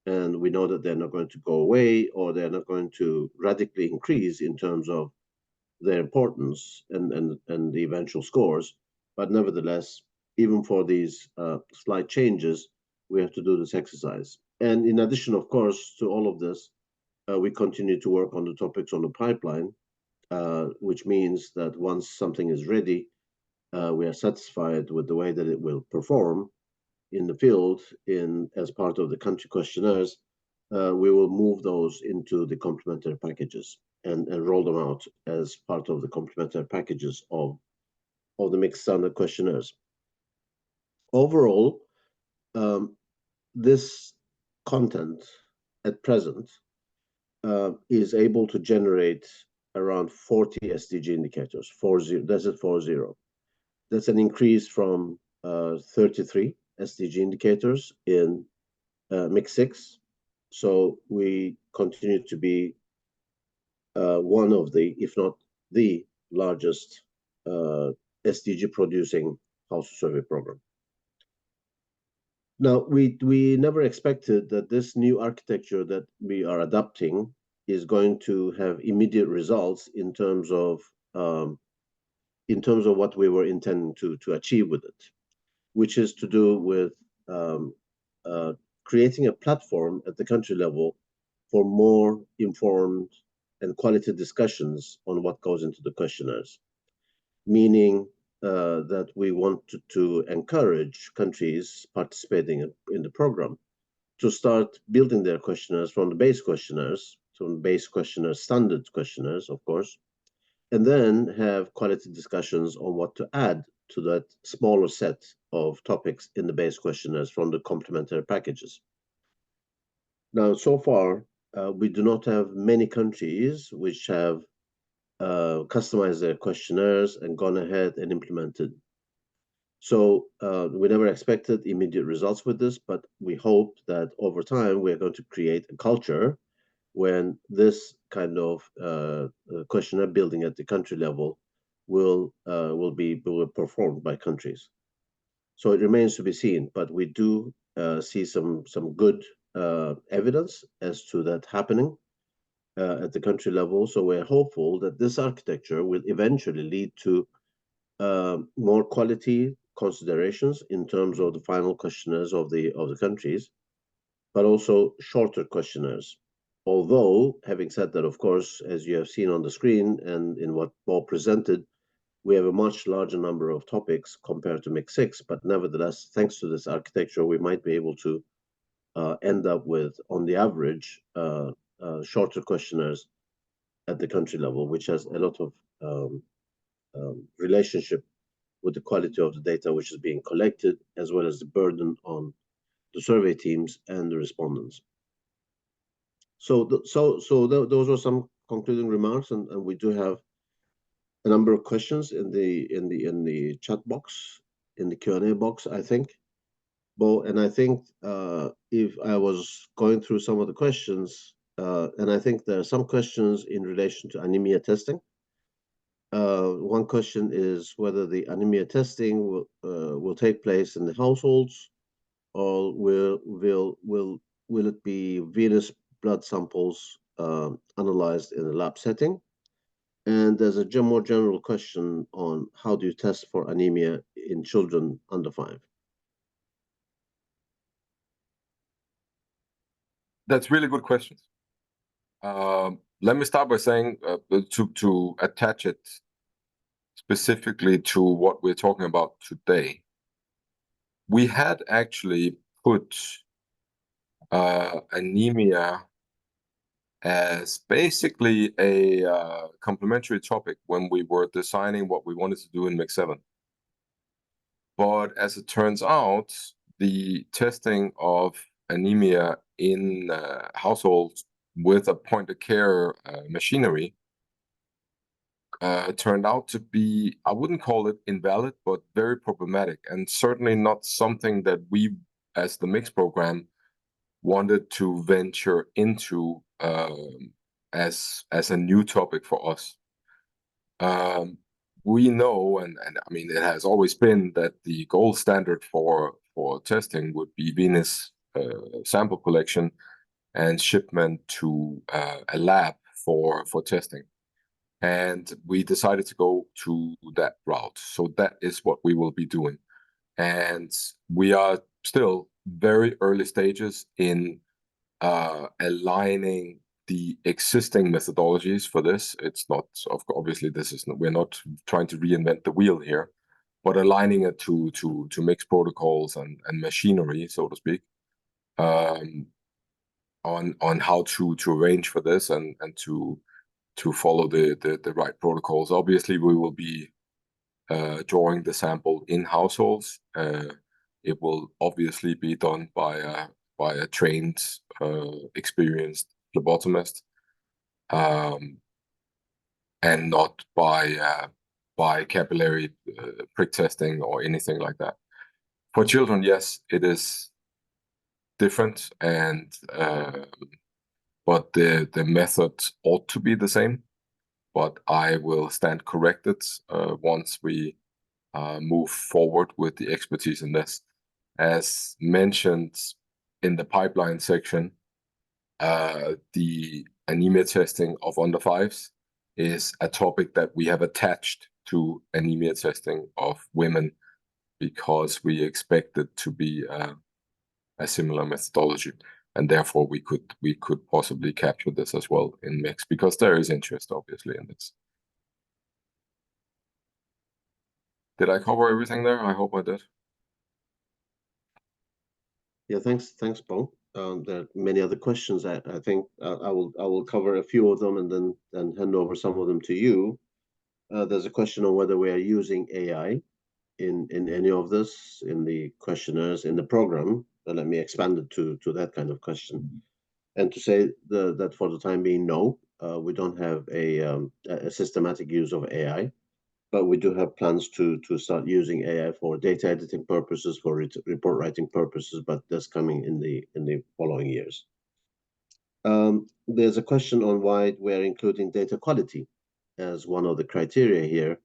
and we know that they're not going to go away, or they're not going to radically increase in terms of their importance and the eventual scores. But nevertheless, even for these slight changes, we have to do this exercise. And in addition, of course, to all of this, we continue to work on the topics on the pipeline, which means that once something is ready, we are satisfied with the way that it will perform in the field as part of the country questionnaires. We will move those into the complementary packages and roll them out as part of the complementary packages of the mixed standard questionnaires. Overall, this content at present is able to generate around 40 SDG indicators, 40, that's it, 40. That's an increase from 33 SDG indicators in Mix 6. So we continue to be one of the, if not the largest SDG producing household survey program. Now, we never expected that this new architecture that we are adopting is going to have immediate results in terms of what we were intending to achieve with it, which is to do with creating a platform at the country level for more informed and quality discussions on what goes into the questionnaires, meaning that we want to encourage countries participating in the program to start building their questionnaires from the base questionnaires, from the base questionnaire standard questionnaires, of course, and then have quality discussions on what to add to that smaller set of topics in the base questionnaires from the complementary packages. Now, so far, we do not have many countries which have customized their questionnaires and gone ahead and implemented. So we never expected immediate results with this, but we hope that over time we're going to create a culture when this kind of questionnaire building at the country level will be performed by countries. So it remains to be seen, but we do see some good evidence as to that happening at the country level. So we're hopeful that this architecture will eventually lead to more quality considerations in terms of the final questionnaires of the countries, but also shorter questionnaires. Although, having said that, of course, as you have seen on the screen and in what Bob presented, we have a much larger number of topics compared to Mix 6, but nevertheless, thanks to this architecture, we might be able to end up with, on the average, shorter questionnaires at the country level, which has a lot of relationship with the quality of the data which is being collected, as well as the burden on the survey teams and the respondents. So those were some concluding remarks, and we do have a number of questions in the chat box, in the Q&A box, I think. And I think if I was going through some of the questions, and I think there are some questions in relation to anemia testing. One question is whether the anemia testing will take place in the households, or will it be venous blood samples analyzed in a lab setting? And there's a more general question on how do you test for anemia in children under 5? That's really good questions. Let me start by saying to attach it specifically to what we're talking about today. We had actually put anemia as basically a complementary topic when we were designing what we wanted to do in Mix 7. But as it turns out, the testing of anemia in households with a point-of-care machinery turned out to be, I wouldn't call it invalid, but very problematic, and certainly not something that we, as the Mix program, wanted to venture into as a new topic for us. We know, and I mean, it has always been that the gold standard for testing would be venous sample collection and shipment to a lab for testing. And we decided to go to that route. So that is what we will be doing. And we are still very early stages in aligning the existing methodologies for this. It's not, obviously, we're not trying to reinvent the wheel here, but aligning it to Mix protocols and machinery, so to speak, on how to arrange for this and to follow the right protocols. Obviously, we will be drawing the sample in households. It will obviously be done by a trained, experienced phlebotomist, and not by capillary prick testing or anything like that. For children, yes, it is different, and but the method ought to be the same. But I will stand corrected once we move forward with the expertise in this. As mentioned in the pipeline section, the anemia testing of under 5s is a topic that we have attached to anemia testing of women, because we expect it to be a similar methodology, and therefore we could possibly capture this as well in Mix, because there is interest, obviously, in this. Did I cover everything there? I hope I did. Yeah, thanks, Bo. There are many other questions. I think I will cover a few of them and then hand over some of them to you. There's a question on whether we are using AI in any of this, in the questionnaires, in the program. Let me expand it to that kind of question, and to say that for the time being, no, we don't have a systematic use of AI. But we do have plans to start using AI for data editing purposes, for report writing purposes, but that's coming in the following years. There's a question on why we're including data quality as one of the criteria here.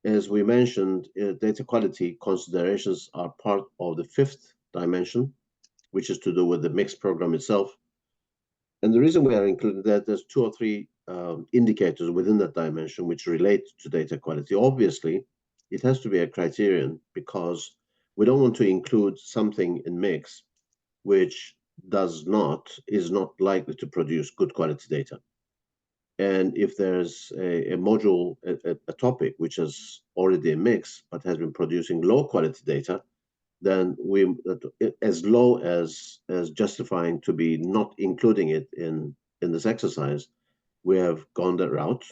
As we mentioned, data quality considerations are part of the 5th dimension, which is to do with the Mix program itself. And the reason we are including that, there's 2 or 3 indicators within that dimension which relate to data quality. Obviously, it has to be a criterion, because we don't want to include something in Mix which is not likely to produce good quality data. And if there's a module, a topic which is already a Mix but has been producing low quality data, then as low as justifying to be not including it in this exercise, we have gone that route.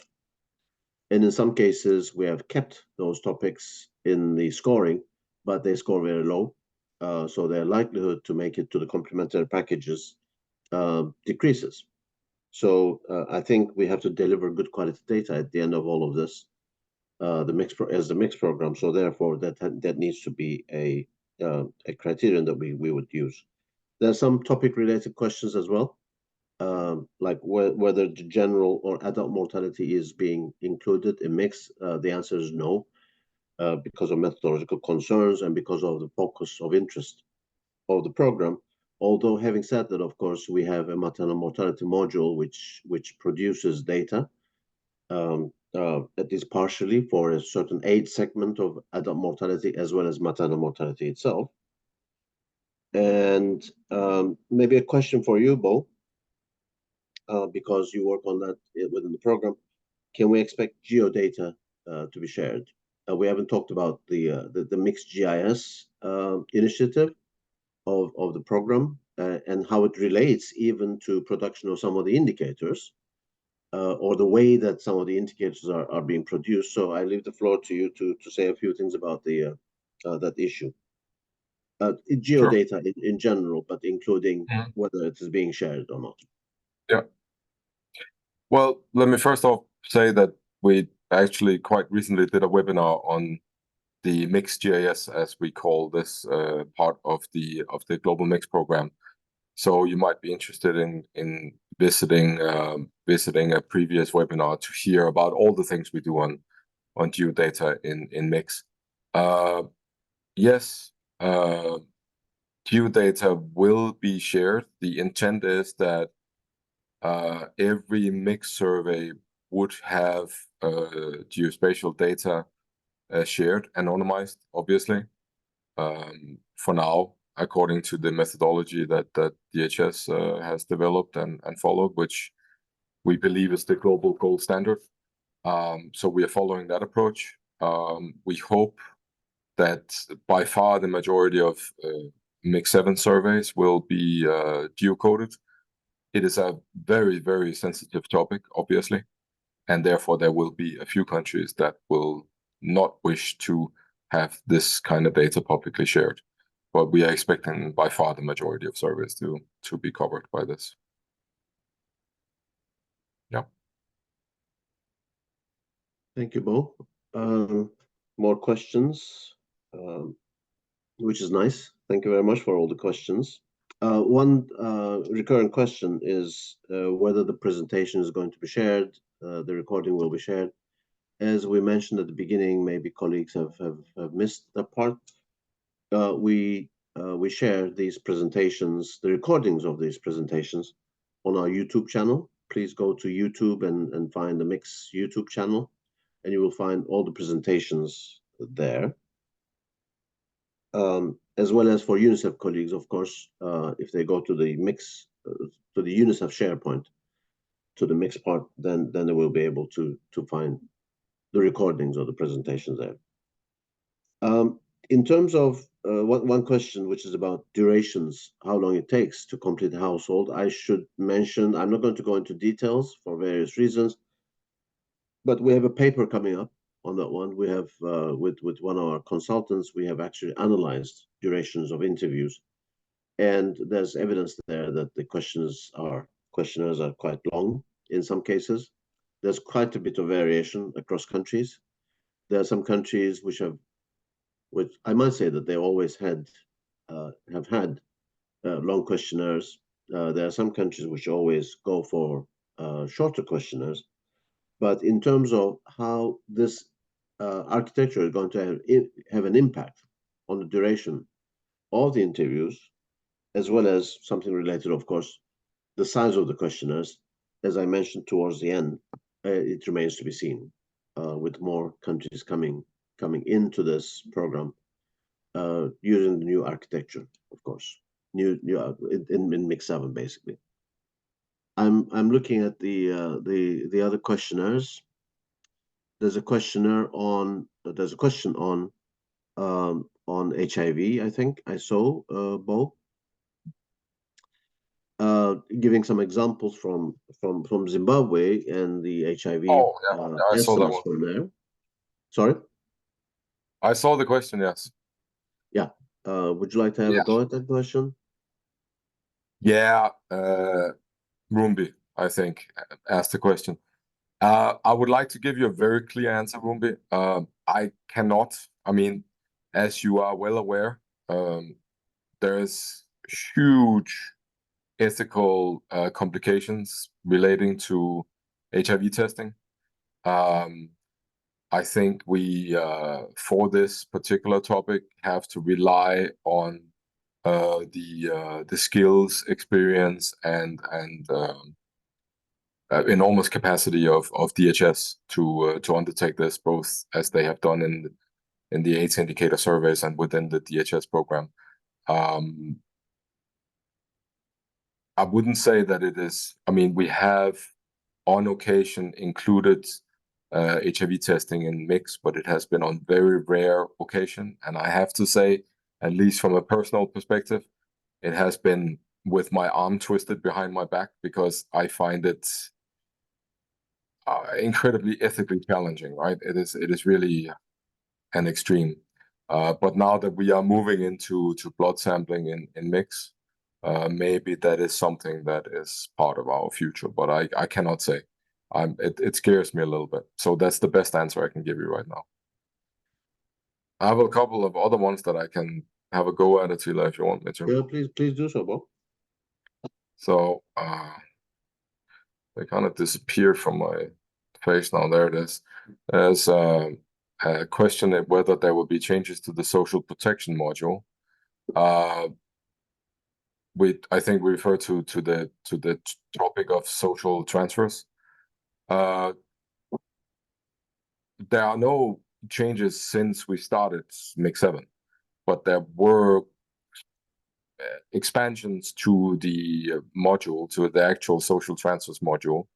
And in some cases, we have kept those topics in the scoring, but they score very low. so their likelihood to make it to the complementary packages decreases. So I think we have to deliver good quality data at the end of all of this, the mix program. So therefore, that needs to be a criterion that we would use. There are some topic-related questions as well, like whether the general or adult mortality is being included in mix. The answer is no, because of methodological concerns and because of the focus of interest of the program. Although having said that, of course, we have a maternal mortality module which produces data, at least partially, for a certain age segment of adult mortality as well as maternal mortality itself. And maybe a question for you, Bo, because you work on that within the program. Can we expect geodata to be shared? We haven't talked about the mixed GIS initiative of the program and how it relates even to production of some of the indicators, or the way that some of the indicators are being produced. So I leave the floor to you to say a few things about the that issue. Geodata in general, but including whether it is being shared or not. Yeah. Well, let me first off say that we actually quite recently did a webinar on the mixed GIS, as we call this part of the global mix program. So you might be interested in visiting a previous webinar to hear about all the things we do on geodata in mix. Yes, geodata will be shared. The intent is that every mix survey would have geospatial data shared, anonymized, obviously. For now, according to the methodology that DHS has developed and followed, which we believe is the global gold standard. So we are following that approach. We hope that by far the majority of Mix 7 surveys will be geocoded. It is a very, very sensitive topic, obviously, and therefore there will be a few countries that will not wish to have this kind of data publicly shared. But we are expecting by far the majority of surveys to be covered by this. Yeah. Thank you, Bo. More questions, which is nice. Thank you very much for all the questions. One recurrent question is whether the presentation is going to be shared, the recording will be shared. As we mentioned at the beginning, maybe colleagues have missed that part. We share these presentations, the recordings of these presentations, on our YouTube channel. Please go to YouTube and find the Mix YouTube channel, and you will find all the presentations there. As well as for UNICEF colleagues, of course, if they go to the Mix, to the UNICEF SharePoint, to the Mix part, then they will be able to find the recordings of the presentations there. In terms of one question, which is about durations, how long it takes to complete a household, I should mention, I'm not going to go into details for various reasons, but we have a paper coming up on that one. We have, with one of our consultants, we have actually analyzed durations of interviews, and there's evidence there that the questionnaires are quite long in some cases. There's quite a bit of variation across countries. There are some countries which I might say that they always have had long questionnaires. There are some countries which always go for shorter questionnaires. But in terms of how this architecture is going to have an impact on the duration of the interviews, as well as something related, of course, the size of the questionnaires, as I mentioned towards the end, it remains to be seen, with more countries coming into this program, using the new architecture, of course, in Mix 7, basically. I'm looking at the other questionnaires. There's a question on HIV, I think I saw, Bo, giving some examples from Zimbabwe and the HIV. Oh, yeah, I saw that one. From there. Sorry? I saw the question, yes. Yeah. Would you like to have a go at that question? Yeah, Rumbi, I think, asked the question. I would like to give you a very clear answer, Rumbi. I cannot. I mean, as you are well aware, there's huge ethical complications relating to HIV testing. I think we, for this particular topic, have to rely on the skills, experience, and enormous capacity of DHS to undertake this, both as they have done in the AIDS indicator surveys and within the DHS program. I wouldn't say that it is. I mean, we have on occasion included HIV testing in mix, but it has been on very rare occasion. And I have to say, at least from a personal perspective, it has been with my arm twisted behind my back, because I find it incredibly ethically challenging, right? It is really an extreme. But now that we are moving into blood sampling in mix, maybe that is something that is part of our future, but I cannot say. It scares me a little bit. So that's the best answer I can give you right now. I have a couple of other ones that I can have a go at, Attila, if you want me to. Yeah, please do so, Bob. So they kind of disappeared from my face now. There it is. There's a question of whether there will be changes to the social protection module. I think we refer to the topic of social transfers. There are no changes since we started Mix 7, but there were expansions to the module, to the actual social transfers module,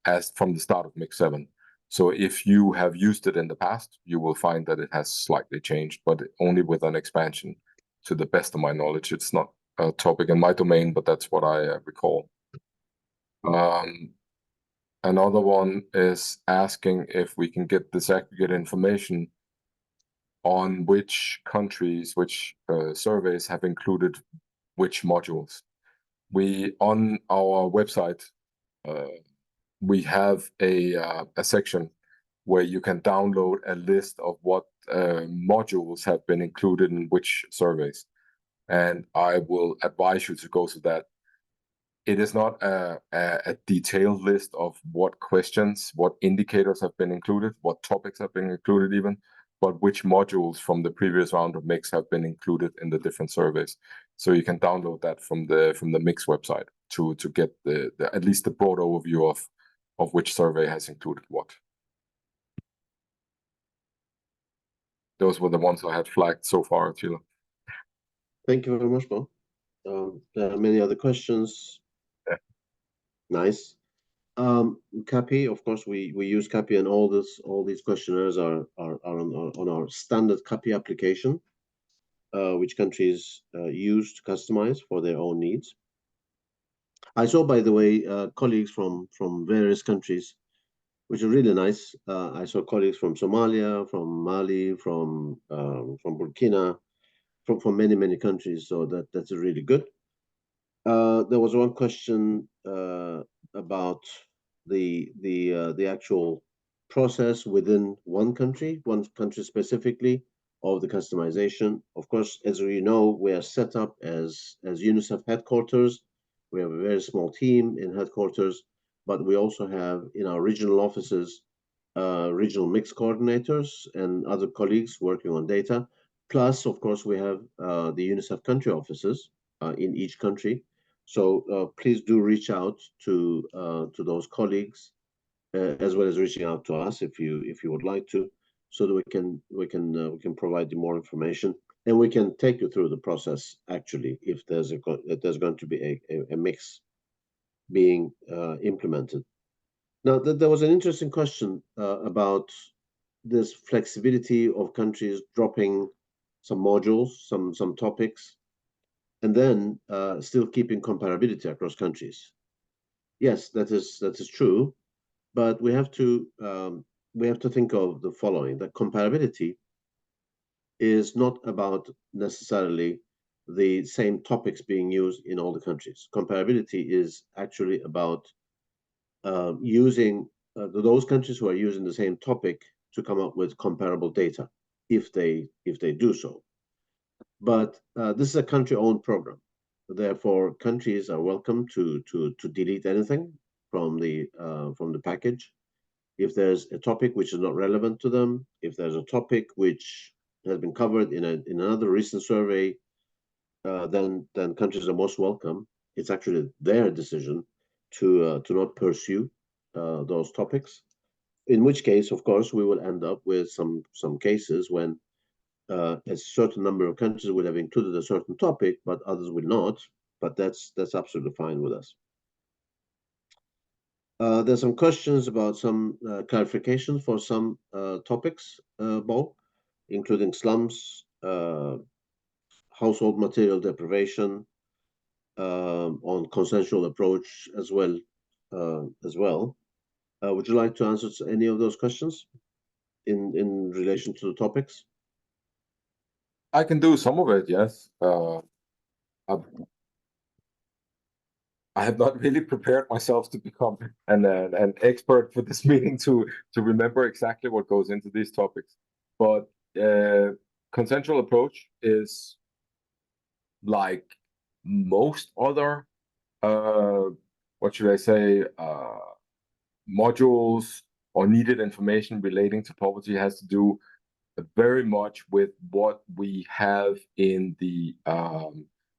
as from the start of Mix 7. So if you have used it in the past, you will find that it has slightly changed, but only with an expansion. To the best of my knowledge, it's not a topic in my domain, but that's what I recall. Another one is asking if we can get disaggregate information on which countries, which surveys have included which modules. On our website, we have a section where you can download a list of what modules have been included in which surveys. And I will advise you to go to that. It is not a detailed list of what questions, what indicators have been included, what topics have been included even, but which modules from the previous round of Mix have been included in the different surveys. So you can download that from the Mix website to get the at least the broad overview of which survey has included what. Those were the ones I had flagged so far, Attila. Thank you very much, Bob. There are many other questions. Yeah. Nice. CAPI, of course, we use CAPI, and all these questionnaires are on our standard CAPI application, which countries use to customize for their own needs. I saw, by the way, colleagues from various countries, which are really nice. I saw colleagues from Somalia, from Mali, from Burkina, from many countries. So that's really good. There was one question about the actual process within one country specifically, of the customization. Of course, as we know, we are set up as UNICEF headquarters. We have a very small team in headquarters, but we also have in our regional offices regional mix coordinators and other colleagues working on data. Plus, of course, we have the UNICEF country offices in each country. So please do reach out to those colleagues, as well as reaching out to us if you would like to, so that we can provide you more information, and we can take you through the process actually if there's going to be a mix being implemented. Now, there was an interesting question about this flexibility of countries dropping some modules, some topics, and then still keeping comparability across countries. Yes, that is true, but we have to think of the following: that comparability is not about necessarily the same topics being used in all the countries. Comparability is actually about using those countries who are using the same topic to come up with comparable data, if they do so. But this is a country-owned program. Therefore, countries are welcome to delete anything from the package. If there's a topic which is not relevant to them, if there's a topic which has been covered in another recent survey, then countries are most welcome. It's actually their decision to not pursue those topics. In which case, of course, we will end up with some cases when a certain number of countries will have included a certain topic, but others will not. But that's absolutely fine with us. There's some questions about some clarifications for some topics, Bo, including slums, household material deprivation, on consensual approach as well. Would you like to answer any of those questions in relation to the topics? I can do some of it, yes. I have not really prepared myself to become an expert for this meeting to remember exactly what goes into these topics. But consensual approach is like most other, what should I say, modules or needed information relating to poverty, has to do very much with what we have in the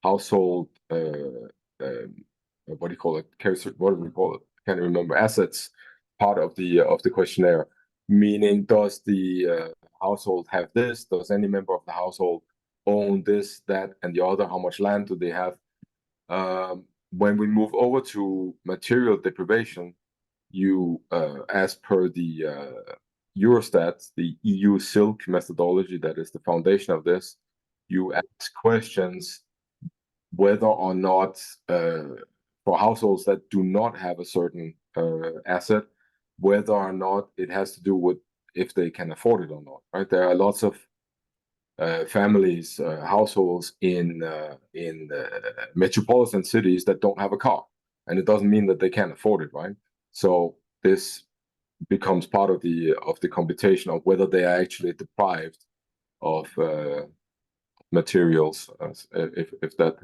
household, what do you call it? What do we call it? I can't remember. Assets part of the questionnaire. Meaning, does the household have this? Does any member of the household own this, that, and the other? How much land do they have? When we move over to material deprivation, you, as per the Eurostat, the EU SILC methodology, that is the foundation of this, you ask questions whether or not, for households that do not have a certain asset, whether or not it has to do with if they can afford it or not, right? There are lots of families, households in metropolitan cities that don't have a car, and it doesn't mean that they can't afford it, right? So this becomes part of the computation of whether they are actually deprived of materials, if that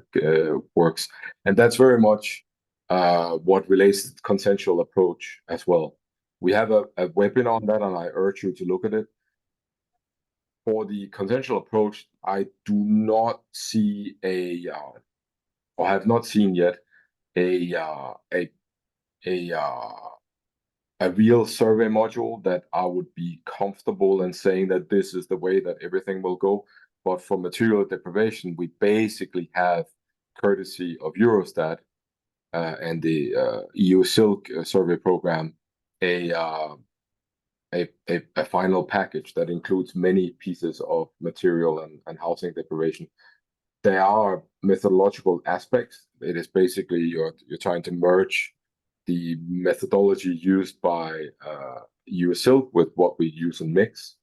works. And that's very much what relates to the consensual approach as well. We have a webinar on that, and I urge you to look at it. For the consensual approach, I do not see or have not seen yet a real survey module that I would be comfortable in saying that this is the way that everything will go. But for material deprivation, we basically have, courtesy of Eurostat and the EU SILC survey program, a final package that includes many pieces of material and housing deprivation. There are methodological aspects. It is basically you're trying to merge the methodology used by EU SILC with what we use in MIX.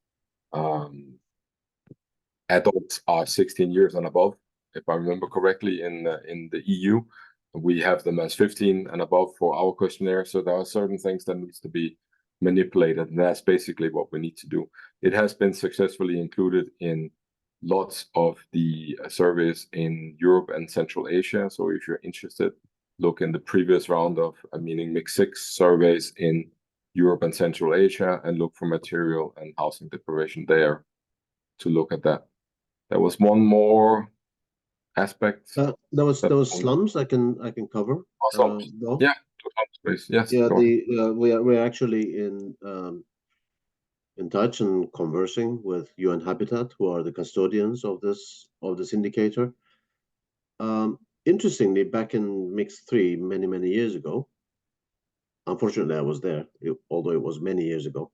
Adults are 16 years and above, if I remember correctly, in the EU. We have them as 15 and above for our questionnaire. So there are certain things that needs to be manipulated, and that's basically what we need to do. It has been successfully included in lots of the surveys in Europe and Central Asia. So if you're interested, look in the previous round of, meaning MIX 6 surveys in Europe and Central Asia, and look for material and housing deprivation there to look at that. There was one more aspect. There was slums I can cover. Slums. Yeah, please. Yes. Yeah, we're actually in touch and conversing with UN Habitat, who are the custodians of this indicator. Interestingly, back in MIX 3 many years ago, unfortunately I was there, although it was many years ago,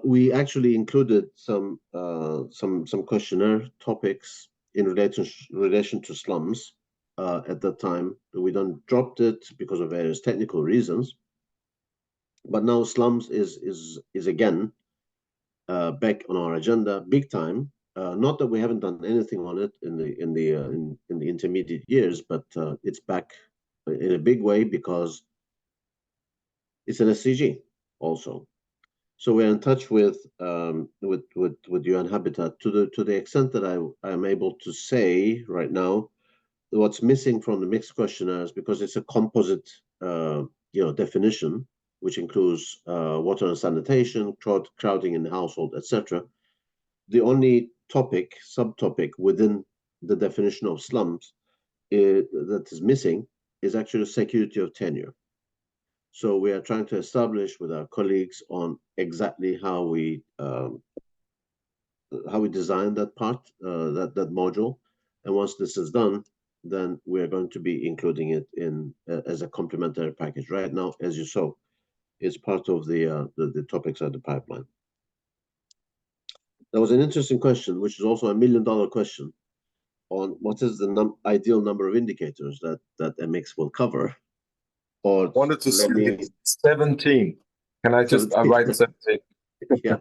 we actually included some questionnaire topics in relation to slums at that time. We then dropped it because of various technical reasons, but now slums is again back on our agenda big time, Not that we haven't done anything on it in the intermediate years, but it's back in a big way because it's an SDG also. So we're in touch with UN Habitat to the extent that I am able to say right now what's missing from the mixed questionnaires, because it's a composite definition, which includes water and sanitation, crowding in the household, etc. The only subtopic within the definition of slums that is missing is actually security of tenure. So we are trying to establish with our colleagues on exactly how we design that part, that module. And once this is done, then we are going to be including it in as a complementary package. Right now, as you saw, it's part of the topics of the pipeline. That was an interesting question, which is also $1 million question on what is the ideal number of indicators that MX will cover. Or wanted to say 17. Can I just write 17? Yeah.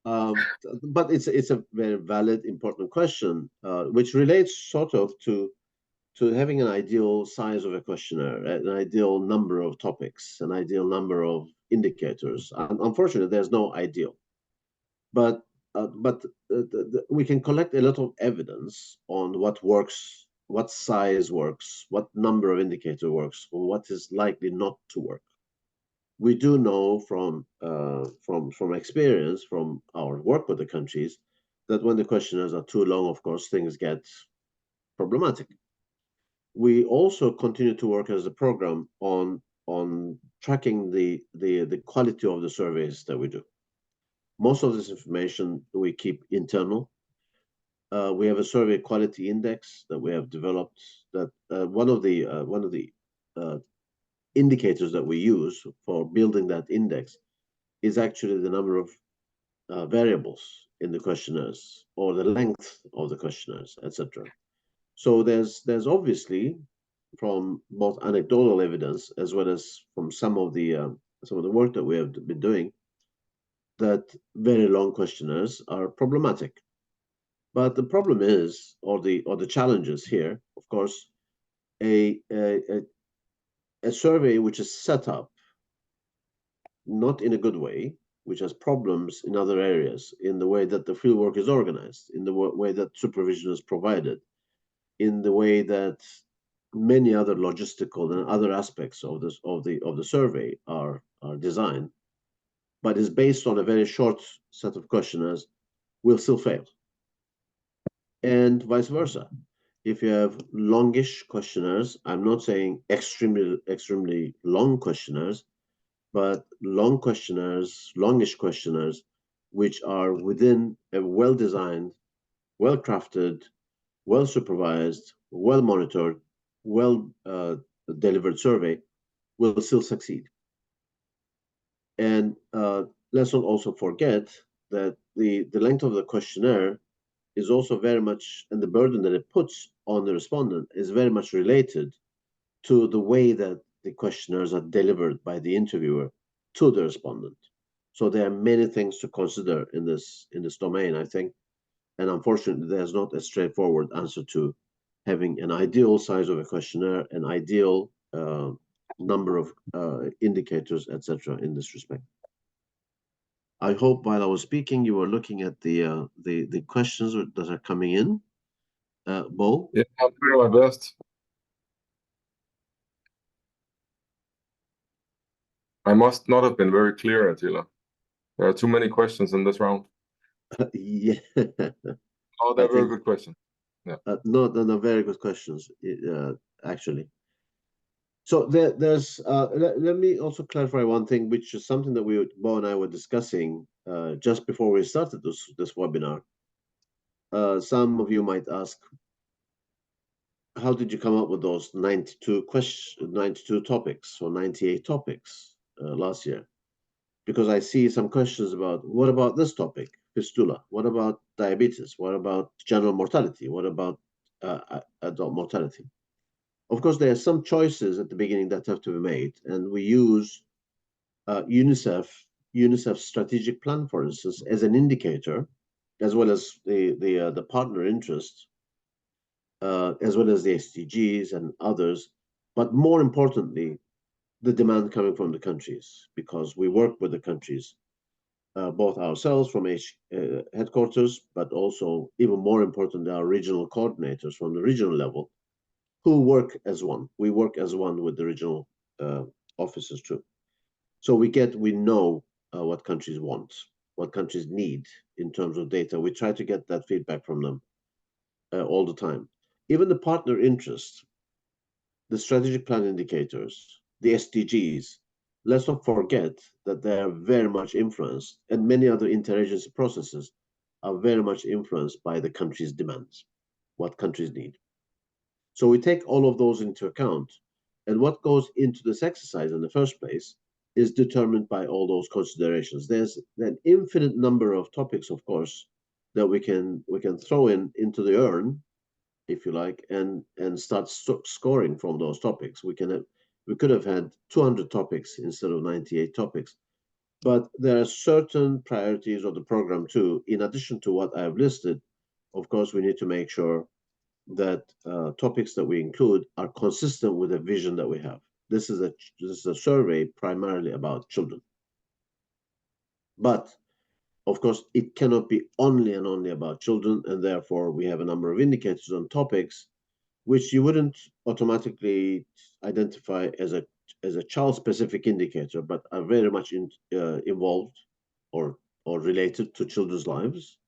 But it's a very valid, important question, which relates sort of to having an ideal size of a questionnaire, an ideal number of topics, an ideal number of indicators. Unfortunately, there's no ideal, but we can collect a lot of evidence on what works, what size works, what number of indicator works, or what is likely not to work. We do know from experience from our work with the countries that when the questionnaires are too long, of course, things get problematic. We also continue to work as a program on tracking the quality of the surveys that we do. Most of this information we keep internal. We have a survey quality index that we have developed. That one of the indicators that we use for building that index is actually the number of variables in the questionnaires or the length of the questionnaires, etc. So there's obviously, from both anecdotal evidence as well as from some of the work that we have been doing, that very long questionnaires are problematic. But the problem is, or the challenges here, of course, a survey which is set up not in a good way, which has problems in other areas, in the way that the fieldwork is organized, in the way that supervision is provided, in the way that many other logistical and other aspects of the survey are designed, but is based on a very short set of questionnaires, will still fail. And vice versa. If you have longish questionnaires, I'm not saying extremely long questionnaires, but long questionnaires, longish questionnaires, which are within a well-designed, well-crafted, well-supervised, well-monitored, well-delivered survey, will still succeed. And let's not also forget that the length of the questionnaire is also very much, and the burden that it puts on the respondent is very much related to the way that the questionnaires are delivered by the interviewer to the respondent. So there are many things to consider in this domain, I think. And unfortunately, there's not a straightforward answer to having an ideal size of a questionnaire, an ideal number of indicators, etc. in this respect. I hope while I was speaking, you were looking at the questions that are coming in. Bo? Yeah, I'm doing my best. I must not have been very clear, Attila. There are too many questions in this round. Yeah. Oh, they're very good questions. Yeah. No, very good questions, actually. So there's let me also clarify one thing, which is something that Bo and I were discussing just before we started this webinar. Some of you might ask, how did you come up with those 92 topics or 98 topics last year? Because I see some questions about, what about this topic, fistula? What about diabetes? What about general mortality? What about adult mortality? Of course, there are some choices at the beginning that have to be made, and we use UNICEF strategic plan, for instance, as an indicator as well as the partner interest, as well as the SDGs and others, but more importantly, the demand coming from the countries, because we work with the countries, both ourselves from headquarters, but also, even more important, our regional coordinators from the regional level, who work as one. We work as one with the regional officers too. So we know what countries want, what countries need in terms of data. We try to get that feedback from them all the time. Even the partner interest, the strategic plan indicators, the SDGs, let's not forget that they are very much influenced, and many other interagency processes are very much influenced by the country's demands, what countries need. So we take all of those into account, and what goes into this exercise in the first place is determined by all those considerations. There's an infinite number of topics, of course, that we can throw into the urn, if you like, and start scoring from those topics. We could have had 200 topics instead of 98 topics, but there are certain priorities of the program too. In addition to what I have listed, of course, we need to make sure that topics that we include are consistent with the vision that we have. This is a survey primarily about children, but of course, it cannot be only and only about children, and therefore we have a number of indicators on topics which you wouldn't automatically identify as a child-specific indicator, but are very much involved or related to children's lives,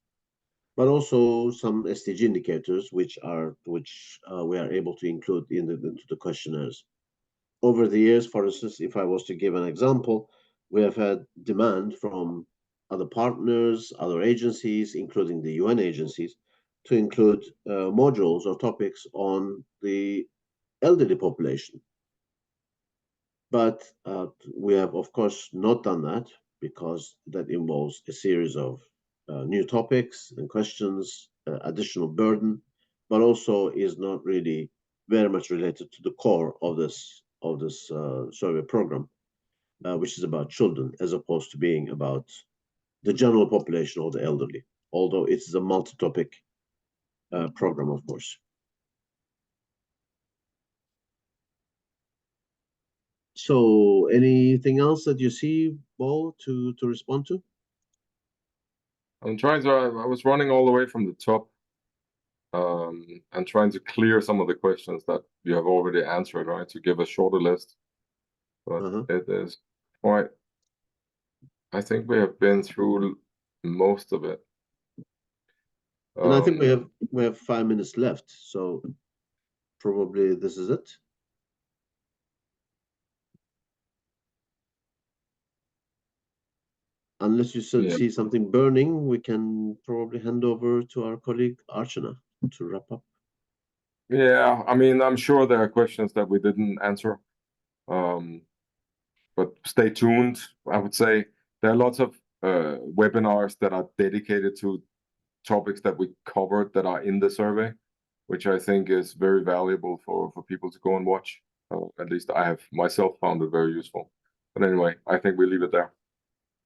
but also some SDG indicators which we are able to include into the questionnaires. Over the years, for instance, if I was to give an example, we have had demand from other partners, other agencies, including the UN agencies, to include modules or topics on the elderly population. But we have, of course, not done that, because that involves a series of new topics and questions, additional burden, but also is not really very much related to the core of this survey program, which is about children, as opposed to being about the general population or the elderly, although it's a multi-topic program, of course. So anything else that you see, Bo, to respond to? I'm trying to, I was running all the way from the top and trying to clear some of the questions that you have already answered, right, to give a shorter list. But it is quite, I think we have been through most of it. And I think we have 5 minutes left, so probably this is it. Unless you see something burning, we can probably hand over to our colleague Archana to wrap up. Yeah, I mean, I'm sure there are questions that we didn't answer, but stay tuned. I would say there are lots of webinars that are dedicated to topics that we covered that are in the survey, which I think is very valuable for people to go and watch. At least I have myself found it very useful. But anyway, I think we leave it there.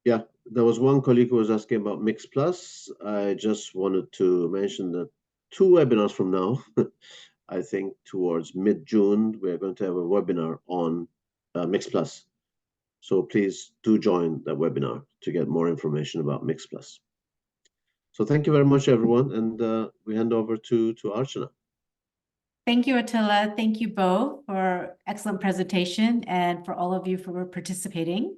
Yeah, there was one colleague who was asking about Mix Plus. I just wanted to mention that 2 webinars from now, I think towards mid-June, we're going to have a webinar on Mix Plus. So please do join that webinar to get more information about Mix Plus. So thank you very much, everyone, and we hand over to Archana. Thank you, Attila. Thank you, Bo, for excellent presentation, and for all of you for participating.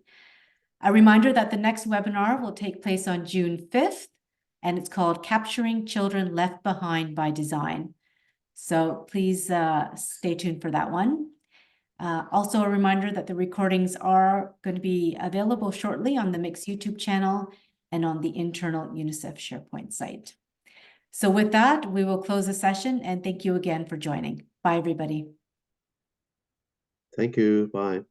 A reminder that the next webinar will take place on June 5th, and it's called Capturing Children Left Behind by Design. So please stay tuned for that one. Also a reminder that the recordings are going to be available shortly on the Mix YouTube channel and on the internal UNICEF SharePoint site. So with that, we will close the session, and thank you again for joining. Bye, everybody. Thank you. Bye.